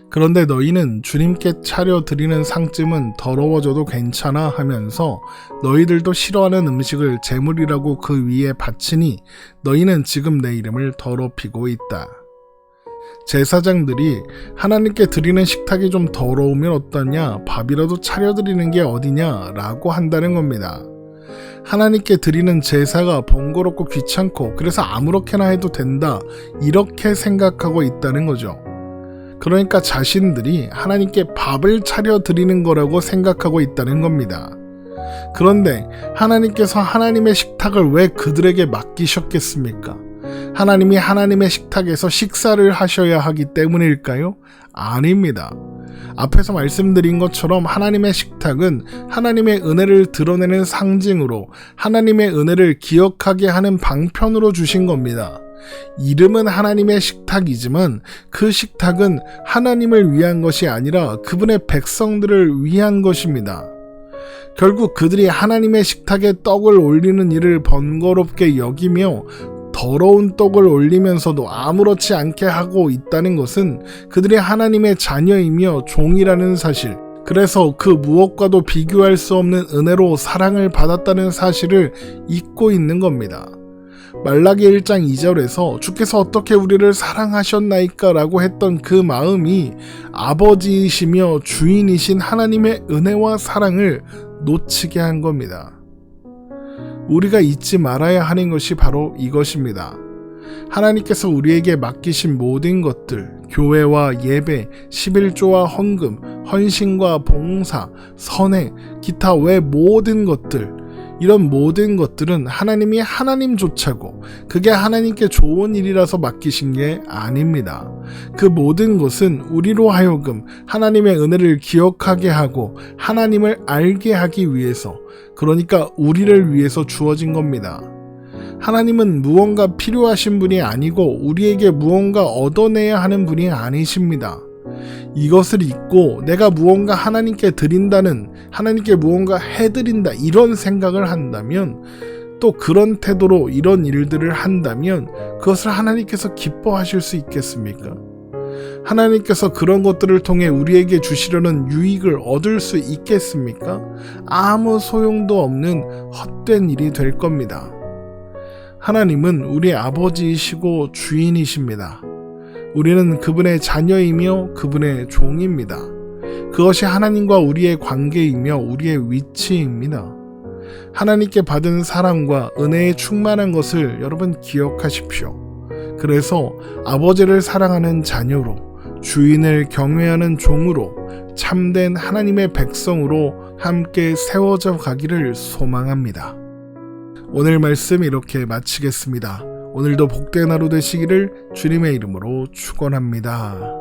그런데 너희는 주님께 차려 드리는 상쯤은 더러워져도 괜찮아 하면서 너희들도 싫어하는 음식을 제물이라고 그 위에 바치니 너희는 지금 내 이름을 더럽히고 있다. 제사장들이 하나님께 드리는 식탁이 좀 더러우면 어떠냐, 밥이라도 차려드리는 게 어디냐 라고 한다는 겁니다. 하나님께 드리는 제사가 번거롭고 귀찮고 그래서 아무렇게나 해도 된다, 이렇게 생각하고 있다는 거죠. 그러니까 자신들이 하나님께 밥을 차려드리는 거라고 생각하고 있다는 겁니다. 그런데 하나님께서 하나님의 식탁을 왜 그들에게 맡기셨겠습니까? 하나님이 하나님의 식탁에서 식사를 하셔야 하기 때문일까요? 아닙니다. 앞에서 말씀드린 것처럼 하나님의 식탁은 하나님의 은혜를 드러내는 상징으로 하나님의 은혜를 기억하게 하는 방편으로 주신 겁니다. 이름은 하나님의 식탁이지만 그 식탁은 하나님을 위한 것이 아니라 그분의 백성들을 위한 것입니다. 결국 그들이 하나님의 식탁에 떡을 올리는 일을 번거롭게 여기며 더러운 떡을 올리면서도 아무렇지 않게 하고 있다는 것은 그들이 하나님의 자녀이며 종이라는 사실, 그래서 그 무엇과도 비교할 수 없는 은혜로 사랑을 받았다는 사실을 잊고 있는 겁니다. 말라기 1장 2절에서 주께서 어떻게 우리를 사랑하셨나이까 라고 했던 그 마음이 아버지이시며 주인이신 하나님의 은혜와 사랑을 놓치게 한 겁니다. 우리가 잊지 말아야 하는 것이 바로 이것입니다. 하나님께서 우리에게 맡기신 모든 것들, 교회와 예배, 11조와 헌금, 헌신과 봉사, 선행, 기타 외 모든 것들, 이런 모든 것들은 하나님이 하나님조차고 그게 하나님께 좋은 일이라서 맡기신 게 아닙니다. 그 모든 것은 우리로 하여금 하나님의 은혜를 기억하게 하고 하나님을 알게 하기 위해서, 그러니까 우리를 위해서 주어진 겁니다. 하나님은 무언가 필요하신 분이 아니고 우리에게 무언가 얻어내야 하는 분이 아니십니다. 이것을 잊고 내가 무언가 하나님께 드린다는, 하나님께 무언가 해드린다 이런 생각을 한다면, 또 그런 태도로 이런 일들을 한다면 그것을 하나님께서 기뻐하실 수 있겠습니까? 하나님께서 그런 것들을 통해 우리에게 주시려는 유익을 얻을 수 있겠습니까? 아무 소용도 없는 헛된 일이 될 겁니다. 하나님은 우리 아버지이시고 주인이십니다. 우리는 그분의 자녀이며 그분의 종입니다. 그것이 하나님과 우리의 관계이며 우리의 위치입니다. 하나님께 받은 사랑과 은혜에 충만한 것을 여러분 기억하십시오. 그래서 아버지를 사랑하는 자녀로, 주인을 경외하는 종으로, 참된 하나님의 백성으로 함께 세워져 가기를 소망합니다. 오늘 말씀 이렇게 마치겠습니다. 오늘도 복된 하루 되시기를 주님의 이름으로 축원합니다.